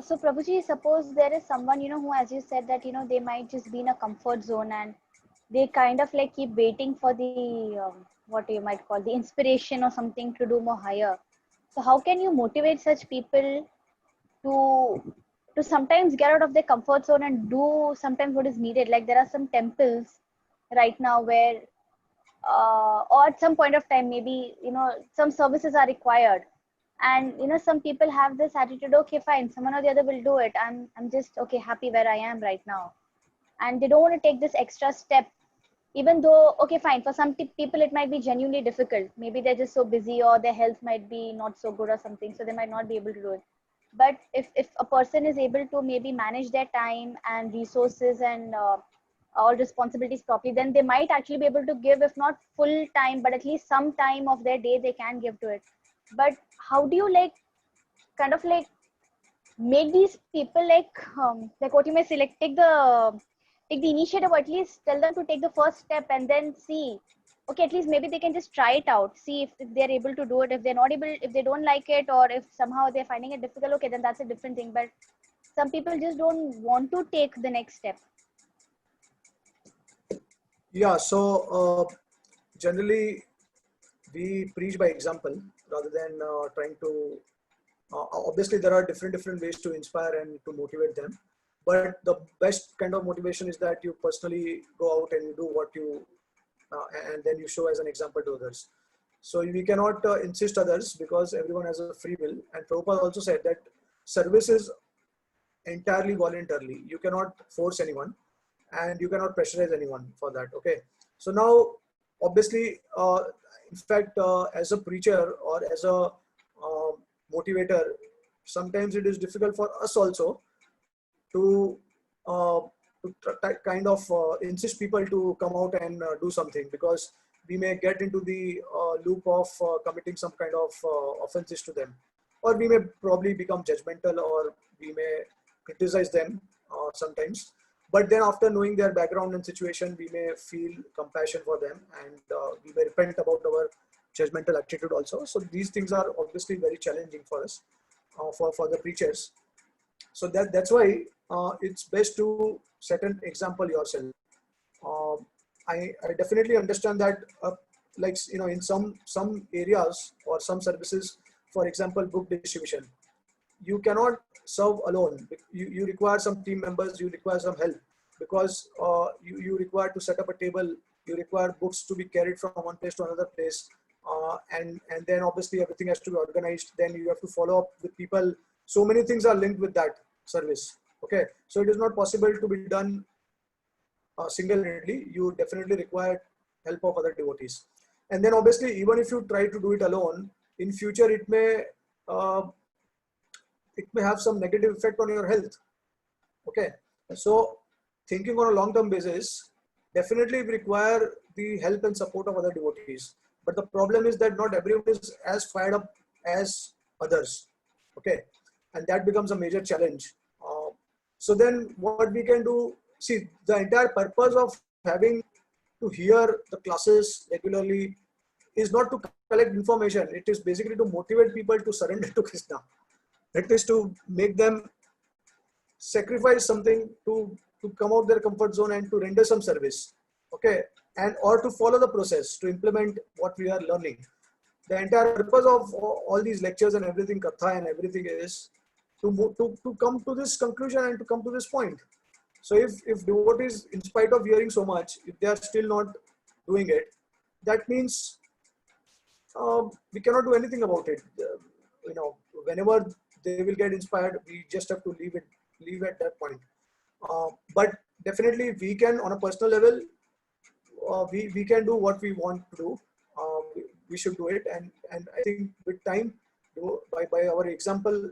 So Prabhuji, suppose there is someone, who, as you said, that, they might just be in a comfort zone and they kind of like keep waiting for the, what you might call the inspiration or something to do more higher. So how can you motivate such people to sometimes get out of their comfort zone and do sometimes what is needed? Like there are some temples right now where, or at some point of time, maybe, some services are required. And some people have this attitude, okay, fine, someone or the other will do it, I'm just okay, happy where I am right now, and they don't want to take this extra step, even though, okay, fine, for some people it might be genuinely difficult, maybe they're just so busy or their health might be not so good or something, so they might not be able to do it. But if a person is able to maybe manage their time and resources and all responsibilities properly, then they might actually be able to give, if not full time, but at least some time of their day they can give to it. But how do you kind of make these people like what you may say, like take the initiative, or at least tell them to take the first step and then see, okay, at least maybe they can just try it out, see if they're able to do it. If they're not able, if they don't like it, or if somehow they're finding it difficult, okay, then that's a different thing. But some people just don't want to take the next step. Yeah, so generally we preach by example rather than trying to, obviously there are different ways to inspire and to motivate them. But the best kind of motivation is that you personally go out and you do what you, and then you show as an example to others. So we cannot insist others, because everyone has a free will. And Prabhupada also said that service is entirely voluntarily. You cannot force anyone and you cannot pressurize anyone for that. Okay. So now, obviously, in fact, as a preacher or as a motivator, sometimes it is difficult for us also to kind of insist people to come out and do something, because we may get into the loop of committing some kind of offenses to them, or we may probably become judgmental, or we may criticize them sometimes. But then after knowing their background and situation, we may feel compassion for them, and we may repent about our judgmental attitude also. So these things are obviously very challenging for us, for the preachers. So that's why it's best to set an example yourself. I definitely understand that, like, in some areas or some services, for example, book distribution, you cannot serve alone. You require some team members, you require some help, because you require to set up a table, you require books to be carried from one place to another place, and then obviously everything has to be organized. Then you have to follow up with people. So many things are linked with that service. Okay, so it is not possible to be done single-handedly. You definitely require help of other devotees. And then obviously, even if you try to do it alone, in future uh, it may have some negative effect on your health. Okay, so thinking on a long-term basis, definitely we require the help and support of other devotees. But the problem is that not everyone is as fired up as others. Okay, and that becomes a major challenge. So then what we can do, see, the entire purpose of having to hear the classes regularly is not to collect information. It is basically to motivate people to surrender to Krishna. It is to make them sacrifice something to come out their comfort zone and to render some service. Okay, and or to follow the process to implement what we are learning. The entire purpose of all these lectures and everything, katha and everything, is to come to this conclusion and to come to this point. So if devotees, in spite of hearing so much, if they are still not doing it, that means we cannot do anything about it. Whenever they will get inspired, we just have to leave at that point. But definitely we can, on a personal level, we can do what we want to do. We should do it, and I think with time, by our example,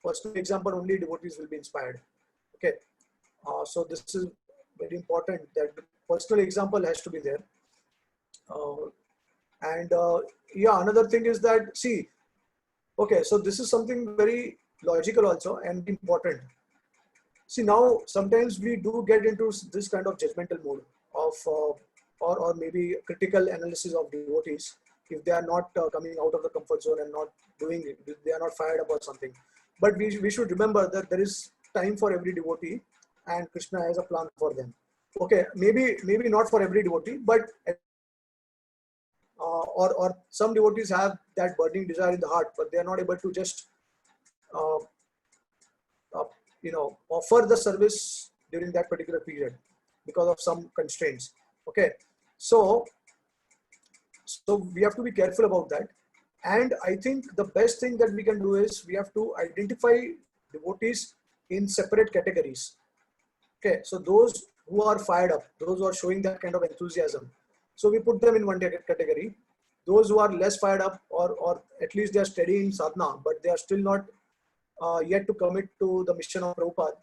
personal example, only devotees will be inspired. Okay, so this is very important, that the personal example has to be there. Yeah, another thing is that, see, okay, so this is something very logical also and important. See, now sometimes we do get into this kind of judgmental mode of or maybe critical analysis of devotees if they are not coming out of the comfort zone and not doing it, they are not fired up or something. But we should remember that there is time for every devotee, and Krishna has a plan for them. Okay, maybe not for every devotee, but or some devotees have that burning desire in the heart, but they are not able to just uh, offer the service during that particular period because of some constraints. Okay, so we have to be careful about that. And I think the best thing that we can do is we have to identify devotees in separate categories. Okay, so those who are fired up, those who are showing that kind of enthusiasm, so we put them in one category. Those who are less fired up, or at least they are steady in sadhana, but they are still not yet to commit to the mission of Prabhupada,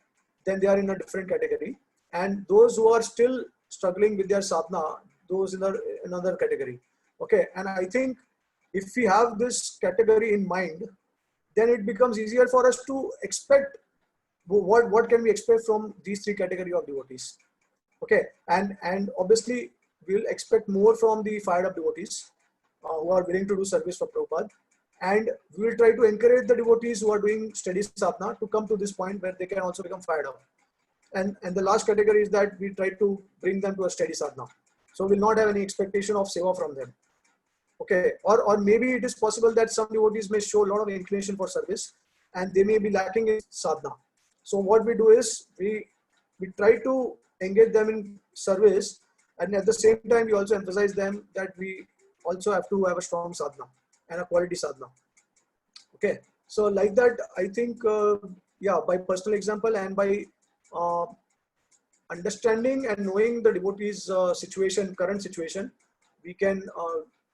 then they are in a different category. And those who are still struggling with their sadhana, those in another category. Okay, and I think if we have this category in mind, then it becomes easier for us to expect what can we expect from these three categories of devotees. Okay, and obviously we'll expect more from the fired up devotees who are willing to do service for Prabhupada. And we will try to encourage the devotees who are doing steady sadhana to come to this point where they can also become fired up. And the last category is that we try to bring them to a steady sadhana. So we'll not have any expectation of seva from them. Okay, or maybe it is possible that some devotees may show a lot of inclination for service and they may be lacking in sadhana. So what we do is we try to engage them in service, and at the same time we also emphasize them that we also have to have a strong sadhana and a quality sadhana. Okay, so like that, I think, yeah, by personal example and by understanding and knowing the devotees' current situation, we can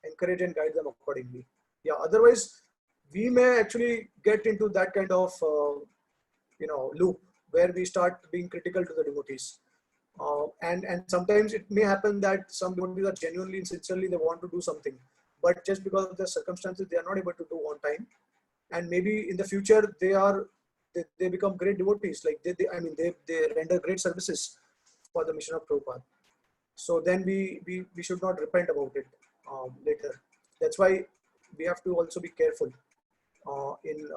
encourage and guide them accordingly. Yeah, otherwise, we may actually get into that kind of loop where we start being critical to the devotees. And sometimes it may happen that some devotees are genuinely and sincerely, they want to do something, but just because of the circumstances, they are not able to do on time. And maybe in the future, they become great devotees. Like they render great services for the mission of Prabhupada. So then we should not repent about it later. That's why we have to also be careful in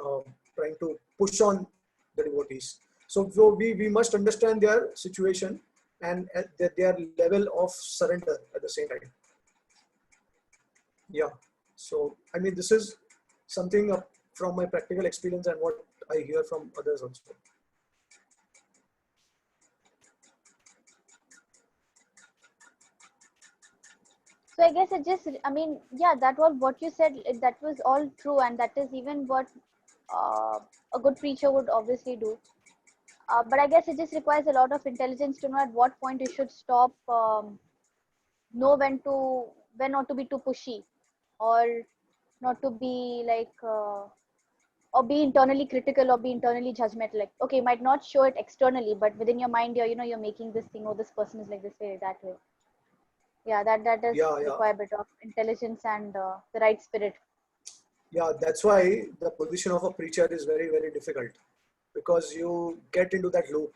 trying to push on the devotees. So we must understand their situation and their level of surrender at the same time. Yeah. So I mean, this is something from my practical experience and what I hear from others also. So I guess yeah, that was what you said. That was all true, and that is even what a good preacher would obviously do. But I guess it just requires a lot of intelligence to know at what point you should stop, know when not to be too pushy, or not to be like, or be internally critical or be internally judgmental. Like, okay, you might not show it externally, but within your mind, you're making this thing, oh, this person is like this way, that way. Yeah, that does Yeah, yeah, require a bit of intelligence and the right spirit. yeah. That's why the position of a preacher is very, very difficult, because you get into that loop,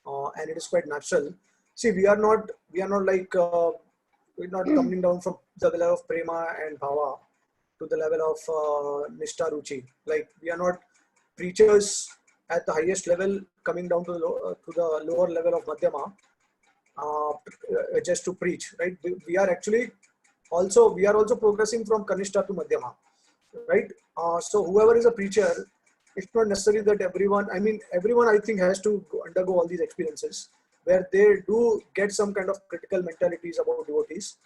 and it is quite natural. See, we are not like we're not coming down from the level of prema and bhava to the level of nishta ruchi. Like, we are not preachers at the highest level coming down to the lower level of madhyama, uh, just to preach, right? We are actually we are also progressing from kanishta to madhyama, right? So whoever is a preacher, it's not necessary that everyone I think has to undergo all these experiences where they do get some kind of critical mentalities about devotees.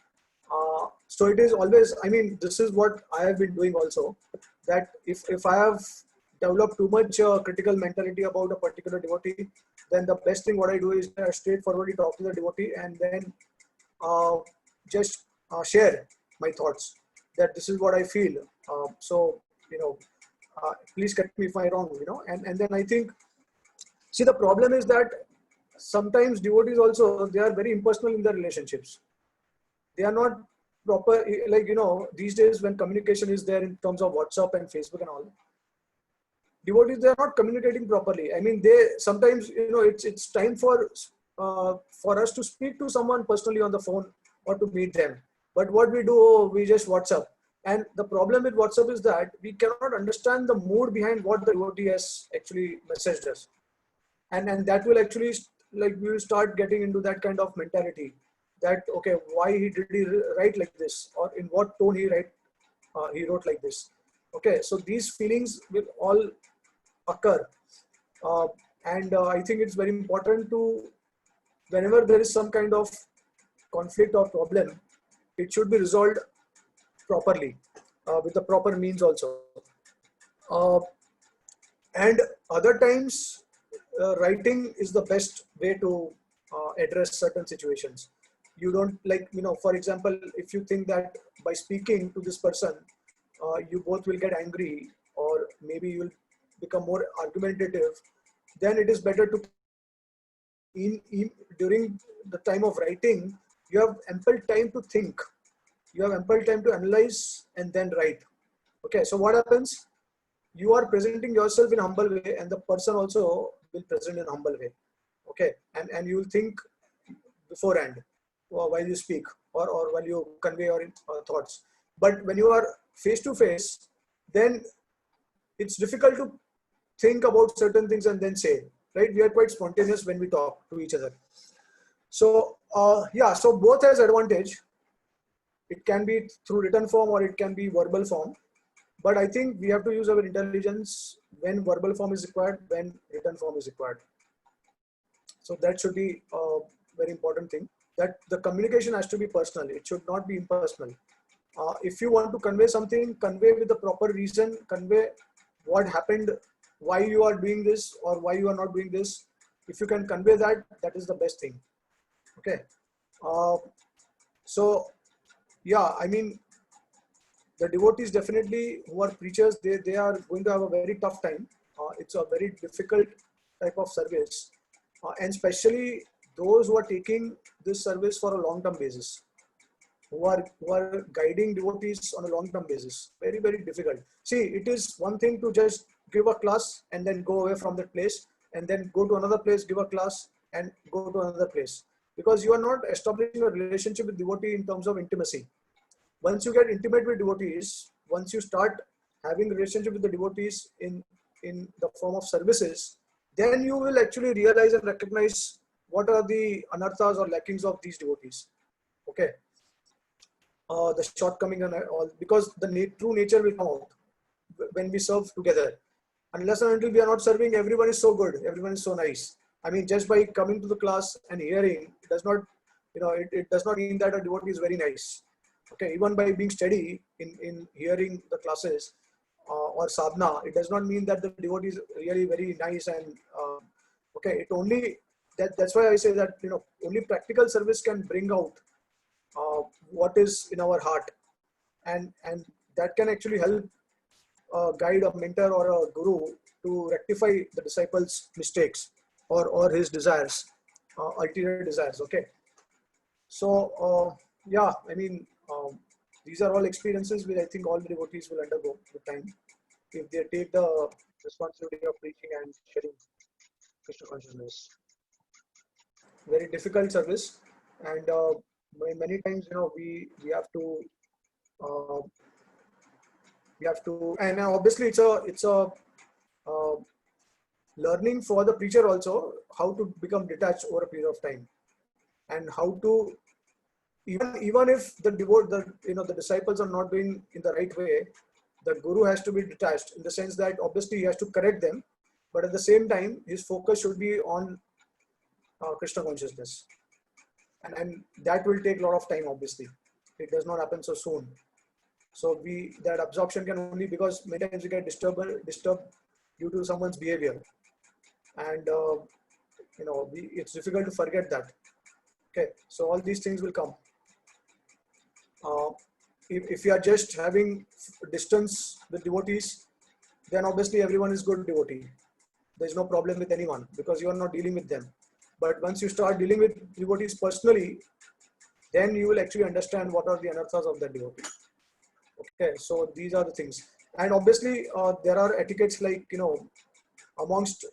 So it is always, this is what I have been doing also, that if I have developed too much critical mentality about a particular devotee, then the best thing what I do is straightforwardly talk to the devotee, and then uh, just share my thoughts, that this is what I feel. So, please correct me if I'm wrong, and then I think, see, the problem is that sometimes devotees also, they are very impersonal in their relationships. They are not proper, like, these days when communication is there in terms of WhatsApp and Facebook and all, devotees, they are not communicating properly. They sometimes, it's time for us to speak to someone personally on the phone or to meet them. But what we do, we just WhatsApp. And the problem with WhatsApp is that we cannot understand the mood behind what the devotee has actually messaged us. And that will actually, like, we will start getting into that kind of mentality, that, okay, why did he write like this, or in what tone he wrote like this. Okay, so these feelings will all occur, uh, and I think it's very important to, whenever there is some kind of conflict or problem, it should be resolved properly, with the proper means also. uh, and other times, writing is the best way to address certain situations. You don't, like, for example, if you think that by speaking to this person, you both will get angry, or maybe you'll become more argumentative, then it is better to, during the time of writing, you have ample time to think, you have ample time to analyze and then write. Okay, so what happens? You are presenting yourself in a humble way, and the person also will present in a humble way. Okay, and you will think beforehand, while you speak, or while you convey your thoughts. But when you are face to face, then it's difficult to think about certain things and then say, right? We are quite spontaneous when we talk to each other. So yeah, so both has advantage. It can be through written form or it can be verbal form. But I think we have to use our intelligence when verbal form is required, when written form is required. So that should be a very important thing, that the communication has to be personal. It should not be impersonal. If you want to convey something, convey with the proper reason, convey what happened, why you are doing this or why you are not doing this. If you can convey that, that is the best thing. Okay. So yeah, the devotees definitely who are preachers, they are going to have a very tough time. It's a very difficult type of service, and especially those who are taking this service for a long-term basis, who are guiding devotees on a long-term basis. Very, very difficult. See, it is one thing to just give a class and then go away from that place, and then go to another place, give a class, and go to another place, because you are not establishing a relationship with devotee in terms of intimacy. Once you get intimate with devotees, once you start having relationship with the devotees in the form of services, then you will actually realize and recognize what are the anarthas or lackings of these devotees. Okay, the shortcoming and all, because the true nature will come out when we serve together. Unless and until we are not serving, everyone is so good, everyone is so nice. Just by coming to the class and hearing, it does not, it does not mean that a devotee is very nice. Okay, even by being steady in hearing the classes or sadhana, it does not mean that the devotee is really very nice and Okay, it only that's why I say that only practical service can bring out what is in our heart, and that can actually help guide a mentor or a guru to rectify the disciple's mistakes or his desires, ulterior desires. Okay, so yeah, I mean, these are all experiences which I think all the devotees will undergo with time if they take the responsibility of preaching and sharing Krishna consciousness. Very difficult service, and many times we uh, have to, and obviously it's a uh, learning for the preacher also how to become detached over a period of time, and how to even if the disciples are not doing in the right way, the guru has to be detached in the sense that obviously he has to correct them, but at the same time his focus should be on Krishna consciousness, and that will take a lot of time. Obviously it does not happen so soon, so that absorption can only, because many times we get disturbed due to someone's behavior, and it's difficult to forget that. Okay, so all these things will come. If you are just having distance with devotees, then obviously everyone is good devotee. There's no problem with anyone because you are not dealing with them. But once you start dealing with devotees personally, then you will actually understand what are the anarthas of that devotee. Okay, so these are the things. And obviously there are etiquettes like, amongst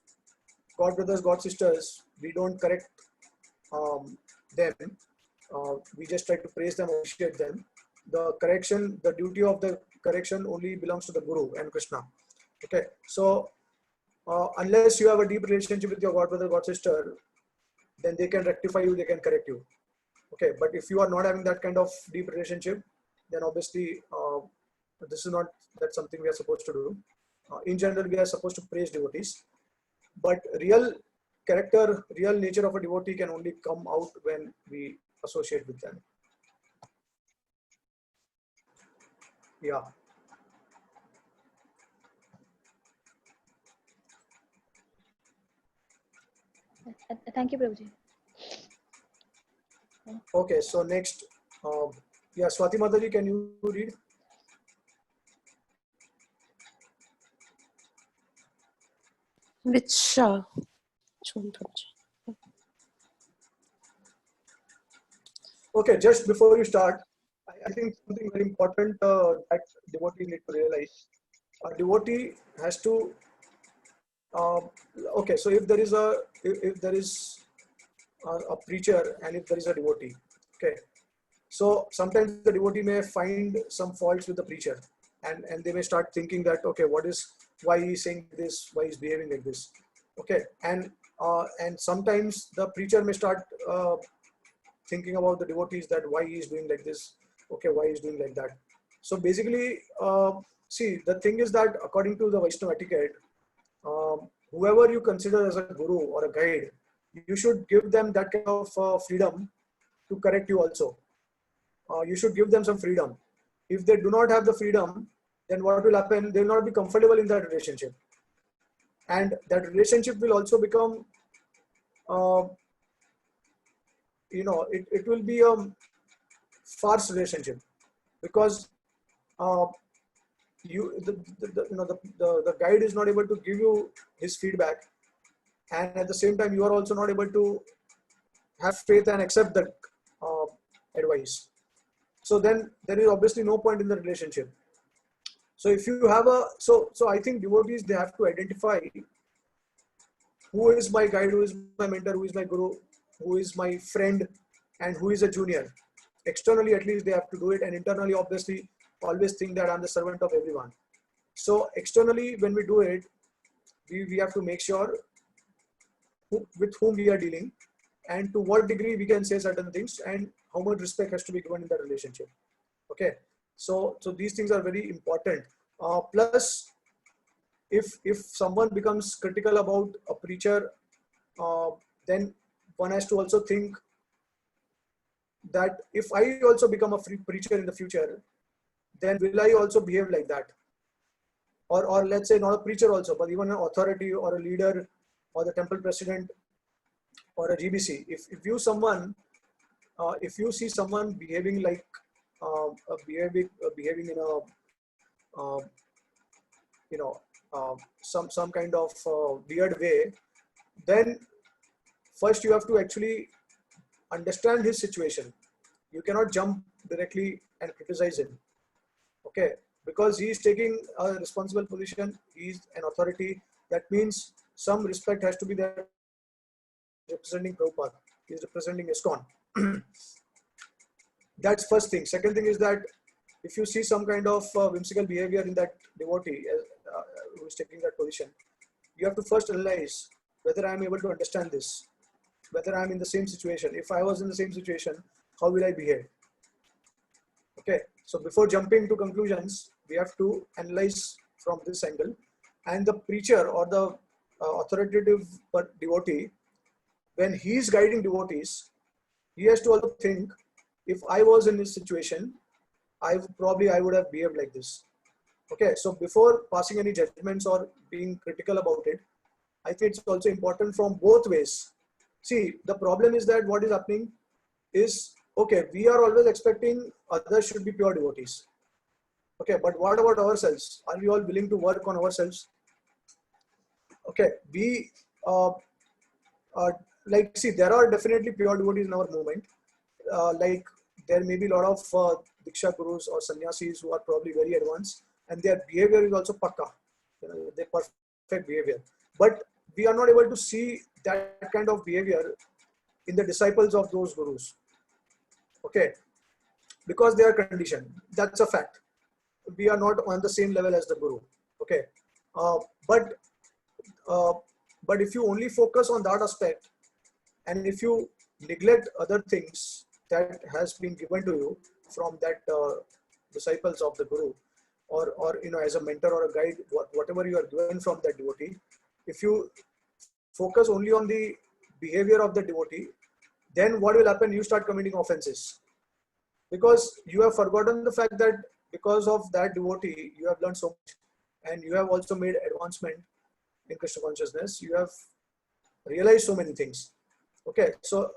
God brothers, God sisters, we don't correct them. We just try to praise them, appreciate them. The duty of the correction only belongs to the Guru and Krishna. Okay, so unless you have a deep relationship with your God brother, God sister, then they can rectify you, they can correct you. Okay, but if you are not having that kind of deep relationship, then obviously this is not something we are supposed to do. In general, we are supposed to praise devotees, but real character, real nature of a devotee can only come out when we associate with them. Yeah. Thank you, Prabhuji. Okay, so next, yeah, Swati Mataji, can you read? Which one, Prabhuji? Okay, just before you start, I think something very important that devotees need to realize. A devotee has to, okay, so if there is a preacher and if there is a devotee, okay, so sometimes the devotee may find some faults with the preacher, and they may start thinking that, okay, why he's saying this, why he's behaving like this. Okay, and sometimes the preacher may start thinking about the devotees, that why he's doing like this, okay, why he's doing like that. So basically, see, the thing is that according to the Vaishnava etiquette, whoever you consider as a guru or a guide, you should give them that kind of freedom to correct you also. You should give them some freedom. If they do not have the freedom, then what will happen? They will not be comfortable in that relationship. And that relationship will also become, it will be a farce relationship, because the guide is not able to give you his feedback, and at the same time you are also not able to have faith and accept that advice. So then there is obviously no point in the relationship. So if you have so I think devotees, they have to identify who is my guide, who is my mentor, who is my guru, who is my friend, and who is a junior. Externally, at least they have to do it, and internally, obviously, always think that I'm the servant of everyone. So externally, when we do it, we have to make sure with whom we are dealing, and to what degree we can say certain things, and how much respect has to be given in that relationship. Okay, so these things are very important. Plus, if someone becomes critical about a preacher, then one has to also think that if I also become a preacher in the future, then will I also behave like that? Or let's say not a preacher also, but even an authority or a leader or the temple president or a GBC, if you someone, if you see someone behaving like behaving in a you know some kind of weird way, then first you have to actually understand his situation. You cannot jump directly and criticize him, okay? Because he is taking a responsible position, he is an authority. That means some respect has to be there. Representing Prabhupada, he is representing ISKCON. That's first thing. Second thing is that if you see some kind of whimsical behavior in that devotee who is taking that position, you have to first analyze whether I am able to understand this, whether I am in the same situation. If I was in the same situation, how will I behave? Okay, so before jumping to conclusions, we have to analyze from this angle. And the preacher or the authoritative devotee, when he is guiding devotees, he has to also think, if I was in this situation, I would have behaved like this. Okay, so before passing any judgments or being critical about it, I think it's also important from both ways. See, the problem is that what is happening is, okay, we are always expecting others should be pure devotees. Okay, but what about ourselves? Are we all willing to work on ourselves? Okay, we like, see, there are definitely pure devotees in our movement. Like, there may be a lot of Diksha Gurus or Sannyasis who are probably very advanced, and their behavior is also pakka. They perfect behavior. But we are not able to see that kind of behavior in the disciples of those gurus. Okay, because they are conditioned. That's a fact. We are not on the same level as the guru. Okay, but if you only focus on that aspect, and if you neglect other things that has been given to you from that disciples of the guru, or as a mentor or a guide, whatever you are given from that devotee, if you focus only on the behavior of the devotee, then what will happen? You start committing offenses, because you have forgotten the fact that because of that devotee you have learned so much, and you have also made advancement in Krishna consciousness. You have realized so many things. Okay, so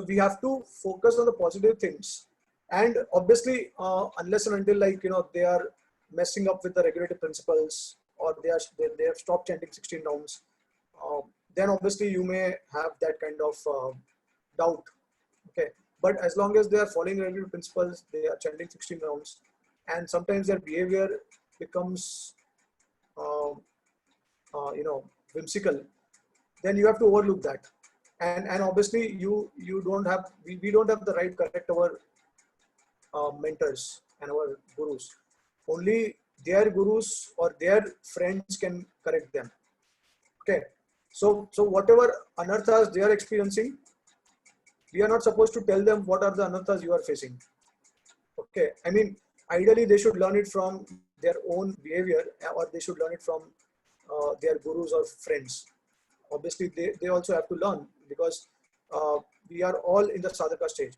we have to focus on the positive things, and obviously unless and until, like, they are messing up with the regulative principles, or they have stopped chanting 16 rounds, then obviously you may have that kind of doubt. Okay, but as long as they are following regulative principles, they are chanting 16 rounds, and sometimes their behavior becomes whimsical, then you have to overlook that. And obviously we don't have the right to correct our mentors and our gurus. Only their gurus or their friends can correct them. Okay, so whatever anarthas they are experiencing, we are not supposed to tell them what are the anarthas you are facing. Okay, I mean, ideally they should learn it from their own behavior, or they should learn it from their gurus or friends. Obviously they also have to learn, because we are all in the sadhaka stage.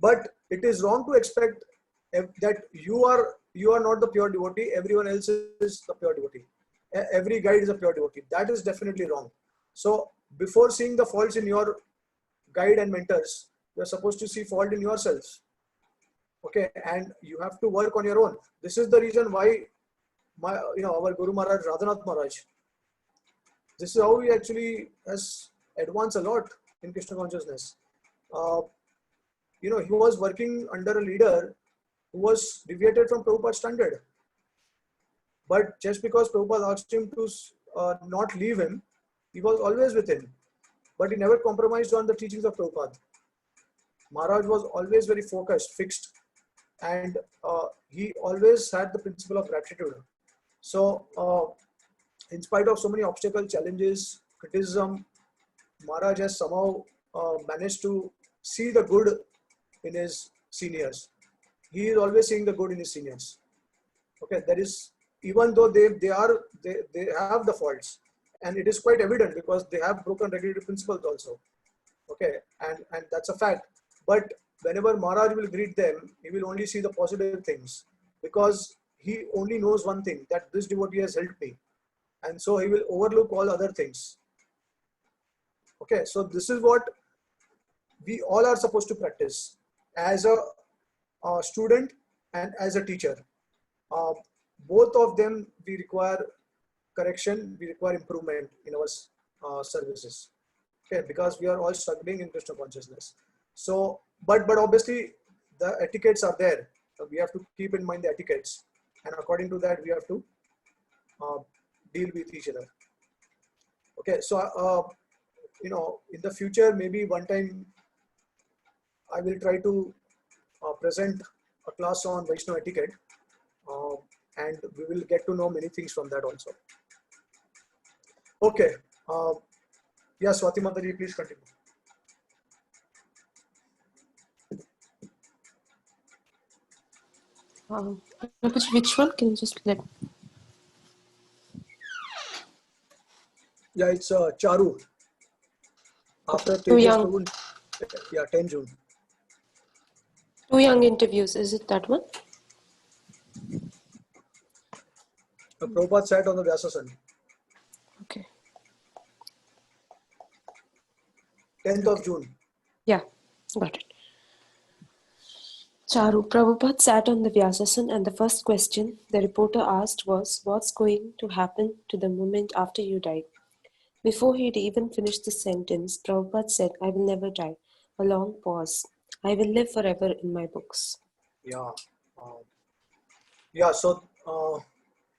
But it is wrong to expect that you are not the pure devotee, everyone else is the pure devotee, every guide is a pure devotee. That is definitely wrong. So before seeing the faults in your guide and mentors, you are supposed to see fault in yourself. Okay, and you have to work on your own. This is the reason why our Guru Maharaj, Radhanath Maharaj, this is how he actually has advanced a lot in Krishna consciousness. He was working under a leader who was deviated from Prabhupada's standard. But just because Prabhupada asked him to not leave him, he was always with him. But he never compromised on the teachings of Prabhupada. Maharaj was always very focused, fixed, and he always had the principle of gratitude. So, in spite of so many obstacles, challenges, criticism, Maharaj has somehow managed to see the good in his seniors. He is always seeing the good in his seniors. Okay, that is, even though they have the faults, and it is quite evident because they have broken regulative principles also. Okay, and that's a fact. But whenever Maharaj will greet them, he will only see the positive things, because he only knows one thing, that this devotee has helped me. And so he will overlook all other things. Okay, so this is what we all are supposed to practice as a student and as a teacher. Both of them, we require correction, we require improvement in our services. Okay, because we are all struggling in Krishna consciousness. So, but obviously the etiquettes are there. So we have to keep in mind the etiquettes, and according to that, we have to deal with each other. Okay, so in the future, maybe one time I will try to present a class on Vaishnava etiquette, and we will get to know many things from that also. Okay. Yeah, Swati Mataji, please continue. Which one? Can you just let? Yeah, it's Charu. After Too Tejas young. Prabhu, yeah, 10 June. Too young interviews. Is it that one? Prabhupada sat on the Vyasasan. Okay. 10th of June. Yeah, got it. Charu, Prabhupada sat on the Vyasasan and the first question the reporter asked was, what's going to happen to the moment after you die? Before he'd even finished the sentence, Prabhupada said, I will never die. A long pause. I will live forever in my books. Yeah. So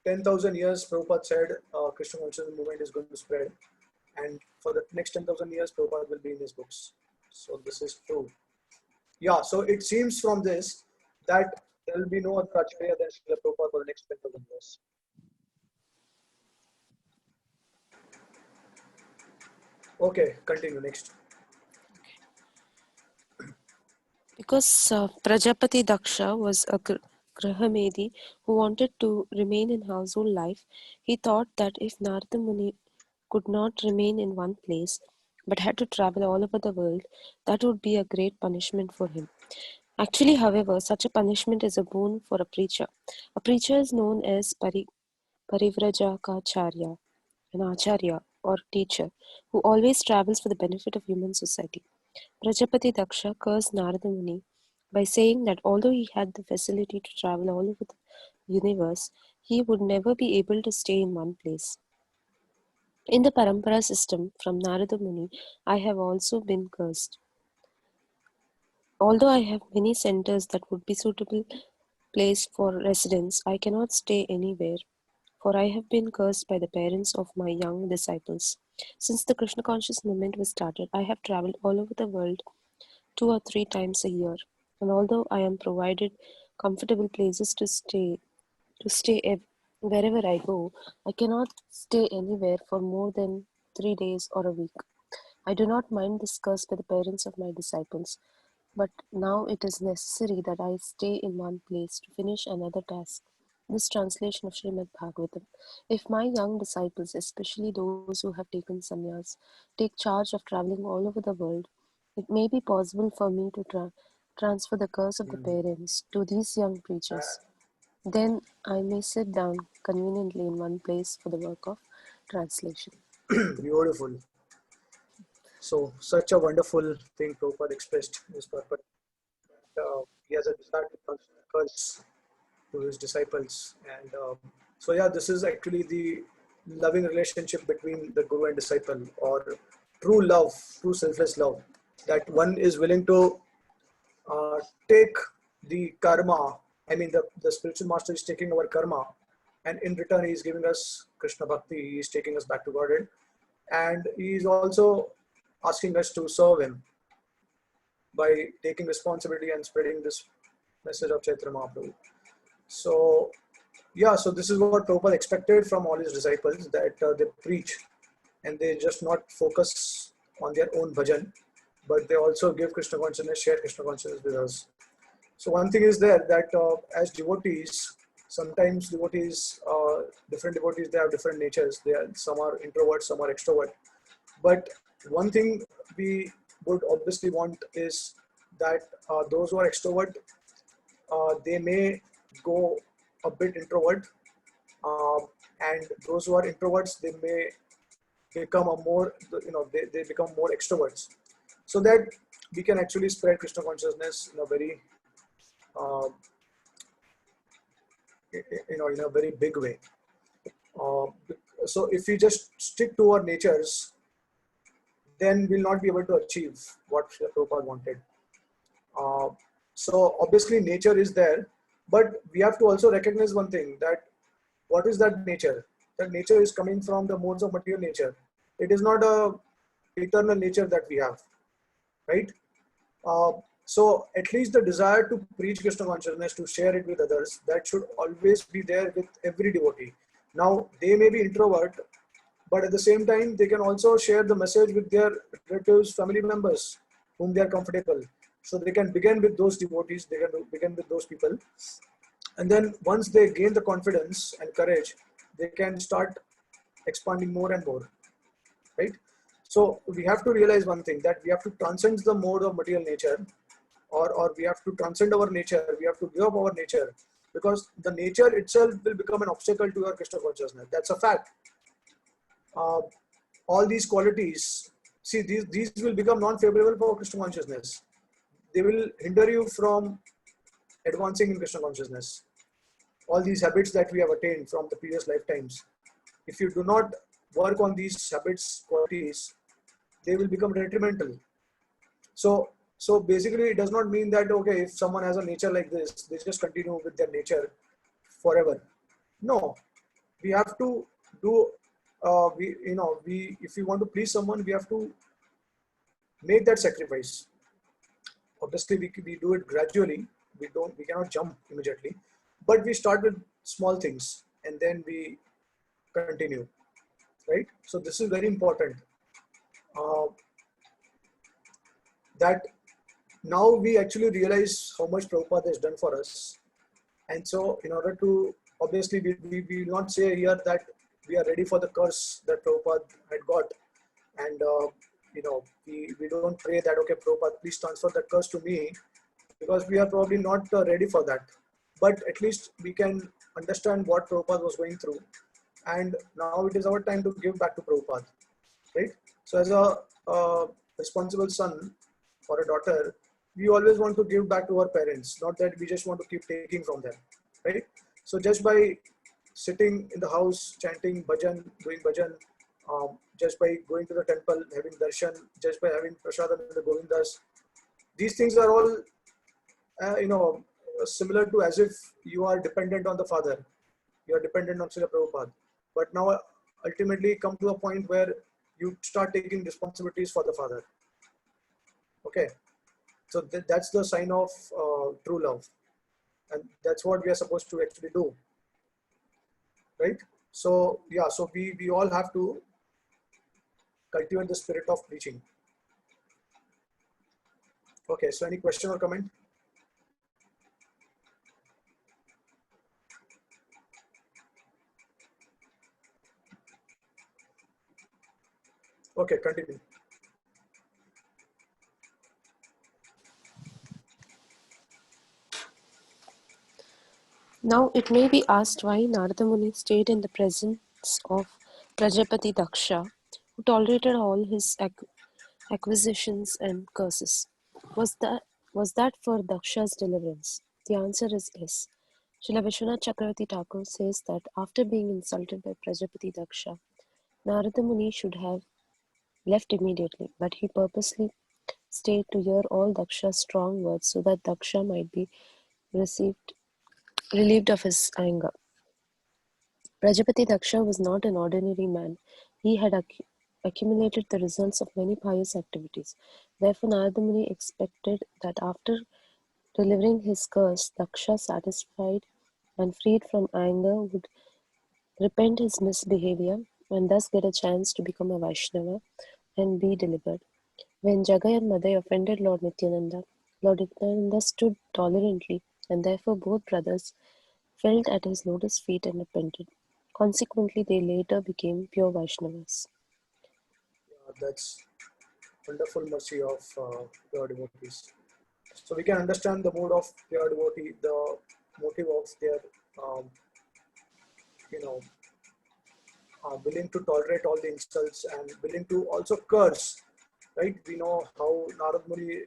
10,000 years, Prabhupada said Krishna consciousness movement is going to spread. And for the next 10,000 years, Prabhupada will be in his books. So this is true. Yeah, so it seems from this that there will be no other Acharya than Srila Prabhupada for the next 10,000 years. Okay, continue next. Because Prajapati Daksha was a Grahamedi who wanted to remain in household life, he thought that if Narada Muni could not remain in one place but had to travel all over the world, that would be a great punishment for him. Actually, however, such a punishment is a boon for a preacher. A preacher is known as Parivrajaka an acharya or teacher who always travels for the benefit of human society. Prajapati Daksha cursed Narada Muni by saying that although he had the facility to travel all over the universe, he would never be able to stay in one place. In the Parampara system from Narada Muni, I have also been cursed. Although I have many centers that would be suitable place for residence, I cannot stay anywhere, for I have been cursed by the parents of my young disciples. Since the Krishna conscious movement was started, I have traveled all over the world 2 or 3 times a year, and although I am provided comfortable places to stay wherever I go, I cannot stay anywhere for more than 3 days or a week. I do not mind this curse by the parents of my disciples, but now it is necessary that I stay in one place to finish another task. This translation of Srimad Bhagavatam. If my young disciples, especially those who have taken sannyas, take charge of traveling all over the world, it may be possible for me to transfer the curse of the parents to these young preachers. Then I may sit down conveniently in one place for the work of translation. Beautiful. So such a wonderful thing Prabhupada expressed his purpose. He has a desire to transfer curse to his disciples, and so yeah, this is actually the loving relationship between the guru and disciple, or true love, true selfless love, that one is willing to take the karma. I mean, the spiritual master is taking our karma, and in return he is giving us Krishna Bhakti. He is taking us back to Godhead, and he is also asking us to serve him by taking responsibility and spreading this message of Chaitanya Mahaprabhu. So yeah, so this is what Prabhupada expected from all his disciples, that they preach and they just not focus on their own bhajan, but they also give Krishna consciousness, share Krishna consciousness with us. So one thing is there that as devotees, sometimes devotees, different devotees, they have different natures. Some are introverts, some are extrovert. But one thing we would obviously want is that those who are extrovert, they may go a bit introvert, and those who are introverts, they may become a more, they become more extroverts, so that we can actually spread Krishna consciousness in a very, uh, in a very big way. So if we just stick to our natures, then we'll not be able to achieve what Srila Prabhupada wanted. So obviously nature is there, but we have to also recognize one thing, that what is that nature? That nature is coming from the modes of material nature. It is not a eternal nature that we have, right? So at least the desire to preach Krishna consciousness, to share it with others, that should always be there with every devotee. Now they may be introvert, but at the same time they can also share the message with their relatives, family members whom they are comfortable. So they can begin with those devotees, they can begin with those people, and then once they gain the confidence and courage, they can start expanding more and more, right? So we have to realize one thing, that we have to transcend the mode of material nature, or we have to transcend our nature, we have to give up our nature, because the nature itself will become an obstacle to your Krishna consciousness. That's a fact. All these qualities, see, these will become non-favorable for Krishna consciousness. They will hinder you from advancing in Krishna consciousness. All these habits that we have attained from the previous lifetimes, if you do not work on these habits, qualities, they will become detrimental. So basically, it does not mean that, okay, if someone has a nature like this, they just continue with their nature forever. No, we have to do, if we want to please someone, we have to make that sacrifice. Obviously, we do it gradually. We cannot jump immediately, but we start with small things and then we continue, right? So this is very important. That now we actually realize how much Prabhupada has done for us. And so in order to, obviously we will not say here that we are ready for the curse that Prabhupada had got. And we don't pray that, okay, Prabhupada, please transfer that curse to me, because we are probably not ready for that. But at least we can understand what Prabhupada was going through. And now it is our time to give back to Prabhupada, right? So as a responsible son or a daughter, we always want to give back to our parents, not that we just want to keep taking from them, right? So just by sitting in the house, chanting bhajan, doing bhajan, just by going to the temple, having darshan, just by having prasadam in the Govindas, these things are all, similar to as if you are dependent on the Father, you are dependent on Srila Prabhupada. But now ultimately come to a point where you start taking responsibilities for the Father. Okay, so that's the sign of true love, and that's what we are supposed to actually do, right? So yeah, so we all have to cultivate the spirit of preaching. Okay, so any question or comment? Okay, continue. Now it may be asked why Narada Muni stayed in the presence of Prajapati Daksha, who tolerated all his acquisitions and curses. Was that for Daksha's deliverance? The answer is yes. Srila Vishwanath Chakravarti Thakur says that after being insulted by Prajapati Daksha, Narada Muni should have left immediately, but he purposely stayed to hear all Daksha's strong words so that Daksha might be relieved of his anger. Prajapati Daksha was not an ordinary man. He had accumulated the results of many pious activities. Therefore, Narada Muni expected that after delivering his curse, Daksha, satisfied and freed from anger, would repent his misbehavior and thus get a chance to become a Vaishnava and be delivered. When Jagai and Madai offended Lord Nityananda stood tolerantly, and therefore both brothers fell at his lotus feet and repented. Consequently, they later became pure Vaishnavas. That's wonderful mercy of pure devotees. So we can understand the mood of pure devotee, the motive of their, willing to tolerate all the insults and willing to also curse, right? We know how Narad Muni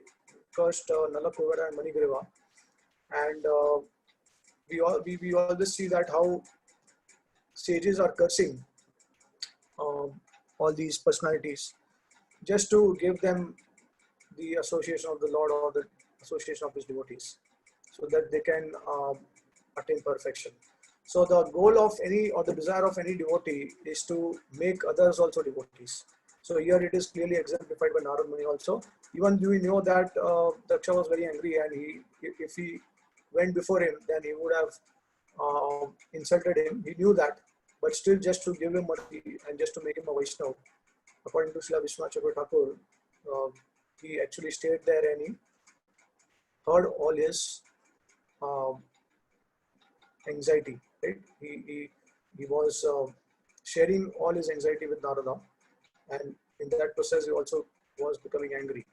cursed Nala Kuvara and Manigreva, and we always see that how sages are cursing all these personalities just to give them the association of the Lord or the association of his devotees, so that they can attain perfection. So the goal of any or the desire of any devotee is to make others also devotees. So here it is clearly exemplified by Narad Muni also. Even we know that Daksha was very angry, and if he went before him, then he would have insulted him. He knew that, but still just to give him mercy and just to make him a Vaishnava, according to Srila Vishwanath Chakravarti Thakur, he actually stayed there and he heard all his um, anxiety, right? He was sharing all his anxiety with Narada, and in that process, he also was becoming angry.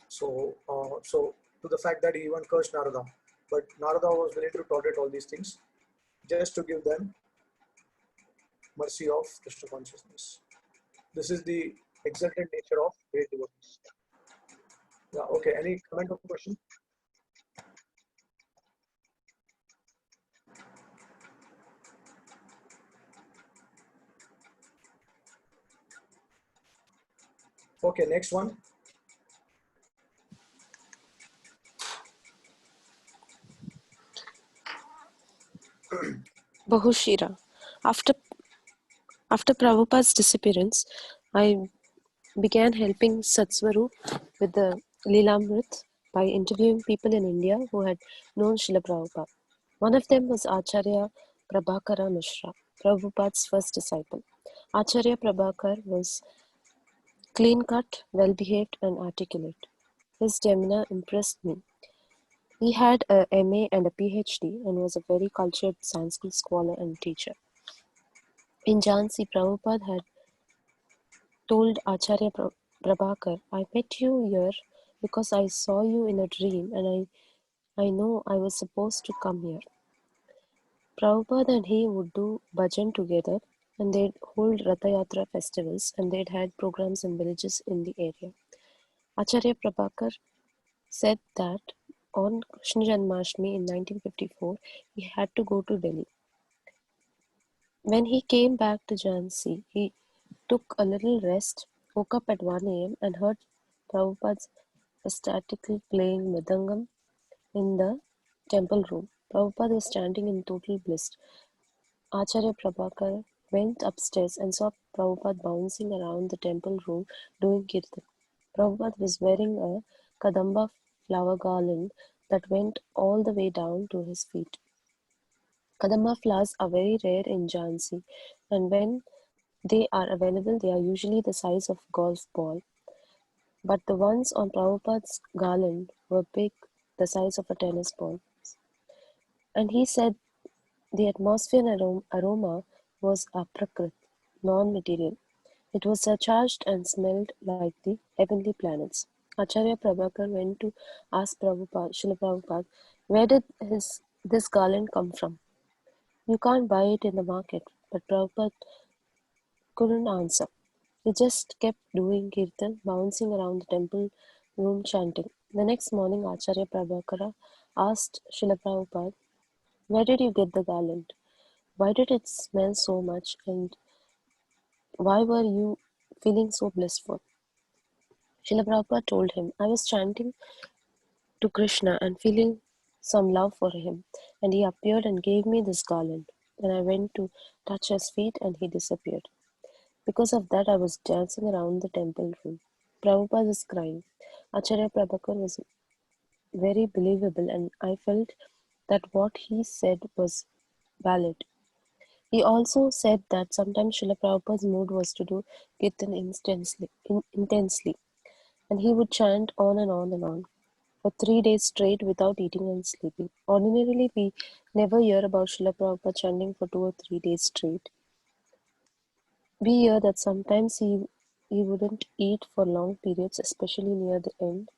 So, so to the fact that he even cursed Narada, but Narada was willing to tolerate all these things just to give them mercy of Krishna consciousness. This is the exalted nature of great devotees. Yeah. Okay. Any comment or question? Okay. Next one. Bahushira. After Prabhupada's disappearance, I began helping Satsvaru with the Lilamrit by interviewing people in India who had known Srila Prabhupada. One of them was Acharya Prabhakara Mishra, Prabhupada's first disciple. Acharya Prabhakar was clean-cut, well-behaved and articulate. His demeanor impressed me. He had a MA and a PhD and was a very cultured Sanskrit scholar and teacher. In Jhansi, Prabhupada had told Acharya Prabhakar, I met you here because I saw you in a dream and I know I was supposed to come here. Prabhupada and he would do bhajan together, and they'd hold Ratha Yatra festivals, and they'd had programs in villages in the area. Acharya Prabhakar said that on Krishna Janmashtami in 1954, he had to go to Delhi. When he came back to Jhansi, he took a little rest, woke up at 1 a.m. and heard Prabhupada's ecstatically playing Mridangam in the temple room. Prabhupada was standing in total bliss. Acharya Prabhakar went upstairs and saw Prabhupada bouncing around the temple room doing kirtan. Prabhupada was wearing a Kadamba flower garland that went all the way down to his feet. Kadamba flowers are very rare in Jhansi, and when they are available, they are usually the size of a golf ball. But the ones on Prabhupada's garland were big, the size of a tennis ball. And he said the atmosphere and aroma was aprakrit, non-material. It was surcharged and smelled like the heavenly planets. Acharya Prabhakar went to ask Prabhupada, Srila Prabhupada, where did this garland come from? You can't buy it in the market, but Prabhupada couldn't answer. He just kept doing kirtan, bouncing around the temple room chanting. The next morning, Acharya Prabhakara asked Srila Prabhupada, where did you get the garland? Why did it smell so much, and why were you feeling so blissful? Srila Prabhupada told him, I was chanting to Krishna and feeling some love for him, and he appeared and gave me this garland. Then I went to touch his feet and he disappeared. Because of that, I was dancing around the temple room. Prabhupada was crying. Acharya Prabhakar was very believable, and I felt that what he said was valid. He also said that sometimes Srila Prabhupada's mood was to do kirtan intensely, and he would chant on and on and on for 3 days straight without eating and sleeping. Ordinarily, we never hear about Srila Prabhupada chanting for 2 or 3 days straight. We hear that sometimes he wouldn't eat for long periods, especially near the end.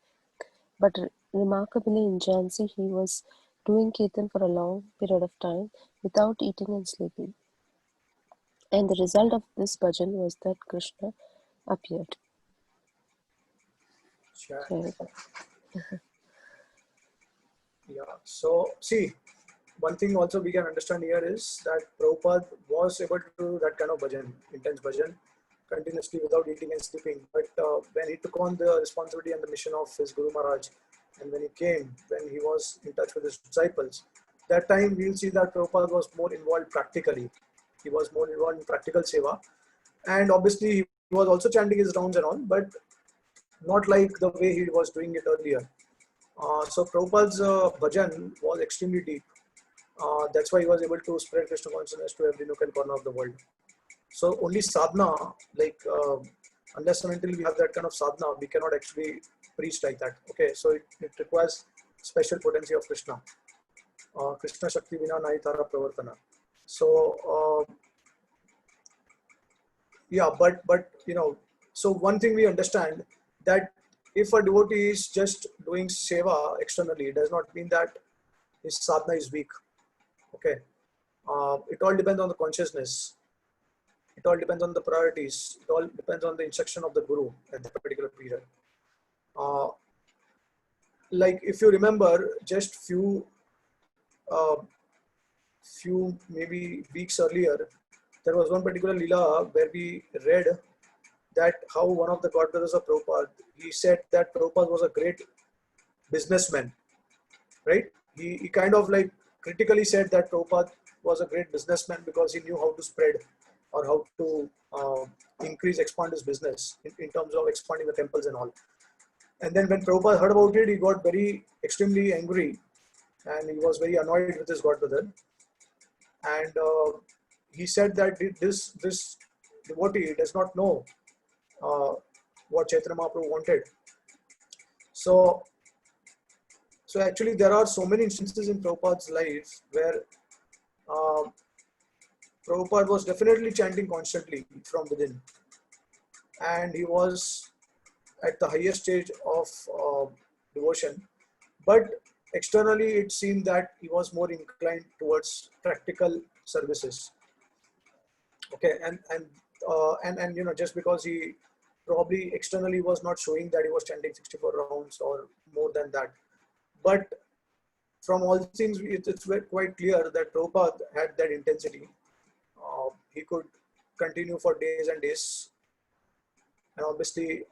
But remarkably, in Jhansi, he was doing kirtan for a long period of time without eating and sleeping. And the result of this bhajan was that Krishna appeared. Sure. Right. Yeah. So see, one thing also we can understand here is that Prabhupada was able to do that kind of bhajan, intense bhajan, continuously without eating and sleeping. But when he took on the responsibility and the mission of his Guru Maharaj, and when he was in touch with his disciples, that time we'll see that Prabhupada was more involved practically. He was more involved in practical seva. And obviously he was also chanting his rounds and all, but not like the way he was doing it earlier. So Prabhupada's bhajan was extremely deep. That's why he was able to spread Krishna consciousness to every nook and corner of the world. So only sadhana, like unless and until we have that kind of sadhana, we cannot actually preach like that. Okay, so it requires special potency of Krishna. Krishna Shakti Vina Nai Tara Pravartana. So yeah, but you know, so one thing we understand that if a devotee is just doing seva externally, it does not mean that his sadhana is weak. Okay, it all depends on the consciousness. It all depends on the priorities. It all depends on the instruction of the guru at the particular period. Like if you remember, just few maybe weeks earlier, there was one particular lila where we read that how one of the godbrothers of Prabhupada, he said that Prabhupada was a great businessman, right? He kind of like critically said that Prabhupada was a great businessman because he knew how to spread or how to expand his business in terms of expanding the temples and all. And then when Prabhupada heard about it, he got extremely angry, and he was very annoyed with his godbrother. And he said that this devotee does not know what Chaitanya Mahaprabhu wanted. So actually there are so many instances in Prabhupada's life where Prabhupada was definitely chanting constantly from within, and he was at the highest stage of devotion, but externally it seemed that he was more inclined towards practical services. Okay, and you know, just because he probably externally was not showing that he was chanting 64 rounds or more than that, but from all things it's quite clear that Prabhupada had that intensity. He could continue for days and days, and obviously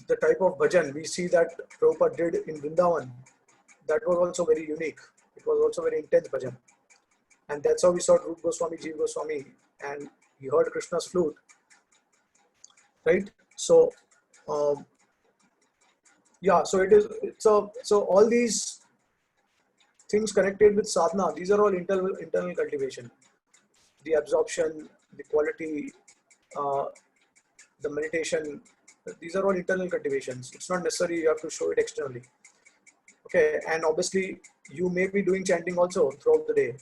the type of bhajan we see that Prabhupada did in Vrindavan, that was also very unique. It was also very intense bhajan. And that's how we saw Rupa Goswami, Jiva Goswami, and he heard Krishna's flute, right? So, yeah, so so all these things connected with sadhana, these are all internal cultivation. The absorption, the quality, the meditation, these are all internal cultivations. It's not necessary you have to show it externally. Okay, and obviously you may be doing chanting also throughout the day,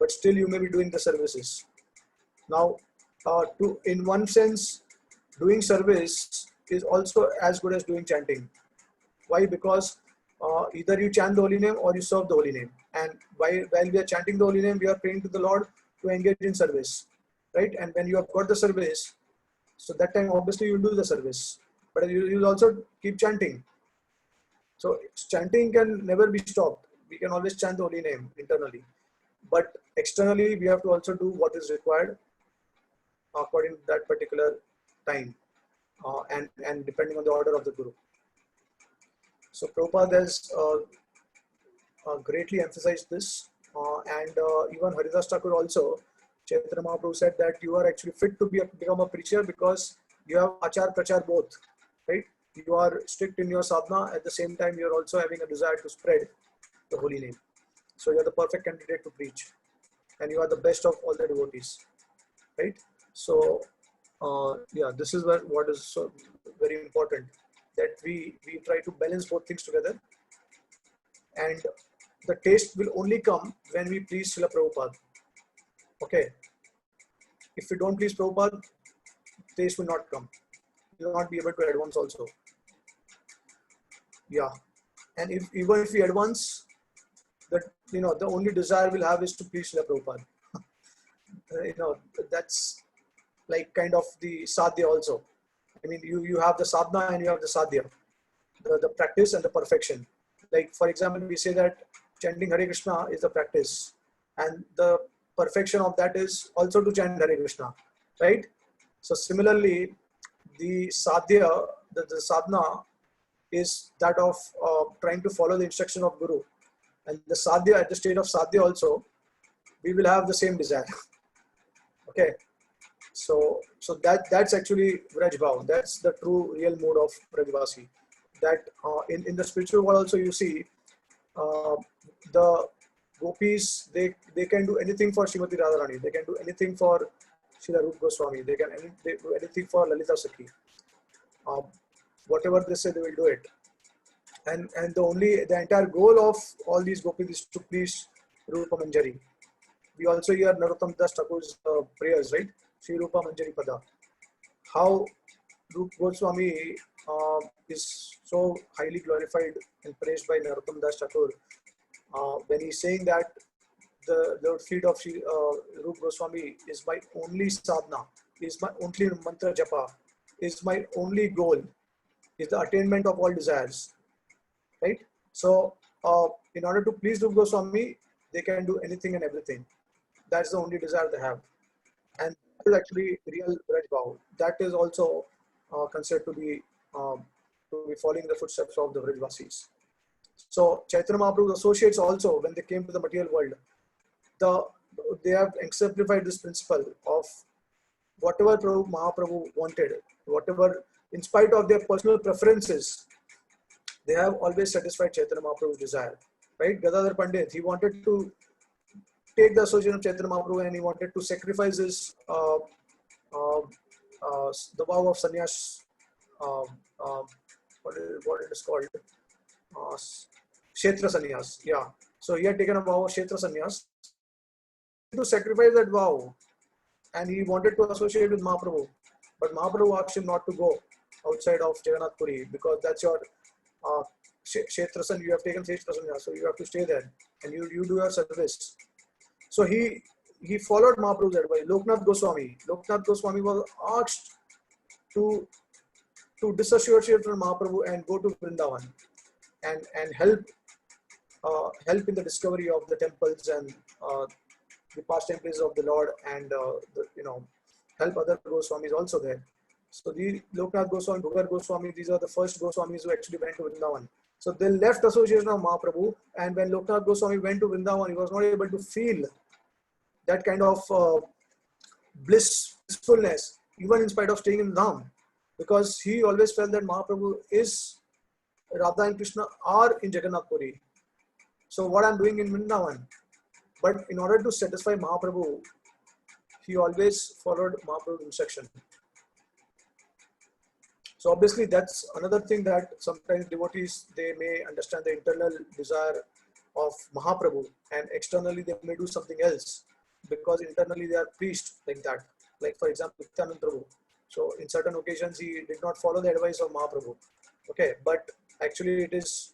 but still you may be doing the services. Now, in one sense, doing service is also as good as doing chanting. Why? Because either you chant the holy name or you serve the holy name. And while we are chanting the holy name, we are praying to the Lord to engage in service, right? And when you have got the service, so that time obviously you will do the service, but you will also keep chanting. So chanting can never be stopped. We can always chant the holy name internally, but externally we have to also do what is required according to that particular time, and depending on the order of the Guru. So Prabhupada has greatly emphasized this, and even Haridas Thakur also, Chaitanya Mahaprabhu said that you are actually fit to become a preacher because you have achar prachar both, right? You are strict in your sadhana, at the same time you are also having a desire to spread the holy name. So you are the perfect candidate to preach, and you are the best of all the devotees, right? So yeah, this is what is so very important, that we try to balance both things together, and the taste will only come when we please Srila Prabhupada. Okay, if we don't please Prabhupada, taste will not come. You will not be able to advance also. Yeah, and even if we advance, that the only desire we'll have is to please Srila Prabhupada. That's like kind of the sadhya also. I mean, you have the sadhana and you have the sadhya, the practice and the perfection. Like for example, we say that chanting Hare Krishna is the practice, and the perfection of that is also to chant Hare Krishna, right? So similarly, the sadhya, the sadhana is that of trying to follow the instruction of Guru, and the sadhya, at the stage of sadhya also, we will have the same desire. Okay, so that's actually Vraj Bhav. That's the true real mood of Vrajvasi. That in the spiritual world also you see the gopis, they can do anything for Srimati Radharani. They can do anything for Srila Rupa Goswami. They do anything for Lalita Sakhi. Whatever they say, they will do it. And the entire goal of all these gopis is to please Rupa Manjari. We also hear Narottam Das Thakur's prayers, right? Shri Rupa Manjari Pada. How Rupa Goswami is so highly glorified and praised by Narottam Das Thakur when he's saying that the feet of Rupa Goswami is my only sadhana, is my only mantra japa, is my only goal, is the attainment of all desires, right? So in order to please Rupa Goswami, they can do anything and everything. That's the only desire they have, and that is actually real Vraj Bhav. That is also considered to be following the footsteps of the Vrajvasis. So Chaitanya Mahaprabhu's associates also, when they came to the material world, they have exemplified this principle of whatever Mahaprabhu wanted, whatever, in spite of their personal preferences, they have always satisfied Chaitanya Mahaprabhu's desire. Right? Gadadhar Pandit, he wanted to take the association of Chaitanya Mahaprabhu and he wanted to sacrifice his the vow of sannyas, what it is called, Kshetra sannyas. Yeah. So he had taken a vow of Kshetra sannyas to sacrifice that vow, and he wanted to associate with Mahaprabhu. But Mahaprabhu asked him not to go outside of Jagannath Puri because that's your Kshetra sannyas. You have taken Kshetra sannyas, so you have to stay there and you do your service. So he followed Mahaprabhu's advice. Loknath Goswami was asked to disassociate from Mahaprabhu and go to Vrindavan and help in the discovery of the temples and the pastime places of the Lord, and help other Goswamis also there. So the Loknath Goswami, Bhugar Goswami, these are the first Goswamis who actually went to Vrindavan. So they left association of Mahaprabhu, and when Loknath Goswami went to Vrindavan, he was not able to feel that kind of blissfulness, even in spite of staying in Dham, because he always felt that Mahaprabhu is, Radha and Krishna are in Jagannath Puri. So what I'm doing in Vrindavan? But in order to satisfy Mahaprabhu, he always followed Mahaprabhu's instruction. So obviously that's another thing, that sometimes devotees, they may understand the internal desire of Mahaprabhu and externally they may do something else because internally they are preached like that. Like for example, Nityananda Prabhu. So in certain occasions he did not follow the advice of Mahaprabhu. Okay, but actually it is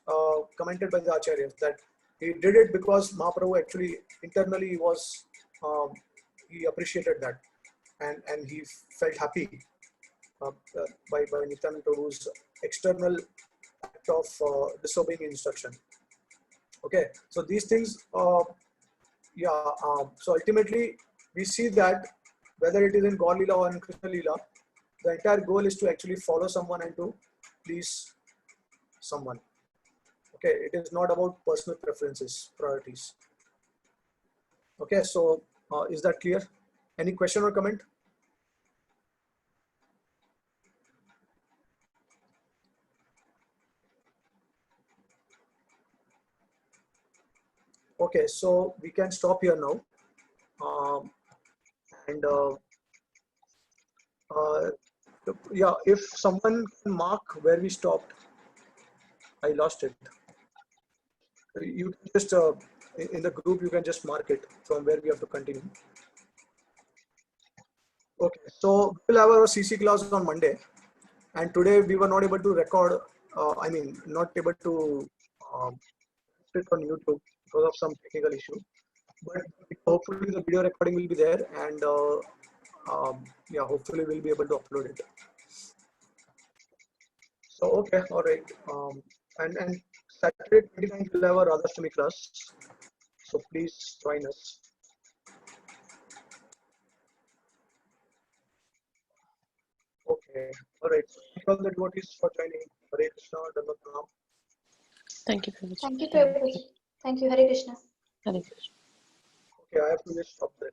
commented by the Acharyas that he did it because Mahaprabhu actually internally was, he appreciated that and he felt happy by Nityananda Prabhu's external act of disobeying instruction. Okay, so these things, so ultimately we see that whether it is in Gaur Leela or in Krishna Leela, the entire goal is to actually follow someone and to please someone. Okay, it is not about personal preferences, priorities. Okay, so is that clear? Any question or comment? Okay, so we can stop here now. Yeah, if someone can mark where we stopped, I lost it. You can just, in the group, you can just mark it from where we have to continue. Okay, so we'll have our CC class on Monday. And today we were not able to record, not able to put it on YouTube because of some technical issue. But hopefully the video recording will be there, and yeah, hopefully we'll be able to upload it. So okay, all right. And Saturday 29th we'll have a Radhastami class. So please join us. Okay, all right. Thank all the devotees for joining. Hare Krishna, Dhamma Pranam. Thank you, Prabhuji. Thank you, Prabhuji. Thank you. Hare Krishna. Hare Krishna. Okay, I have to just stop that.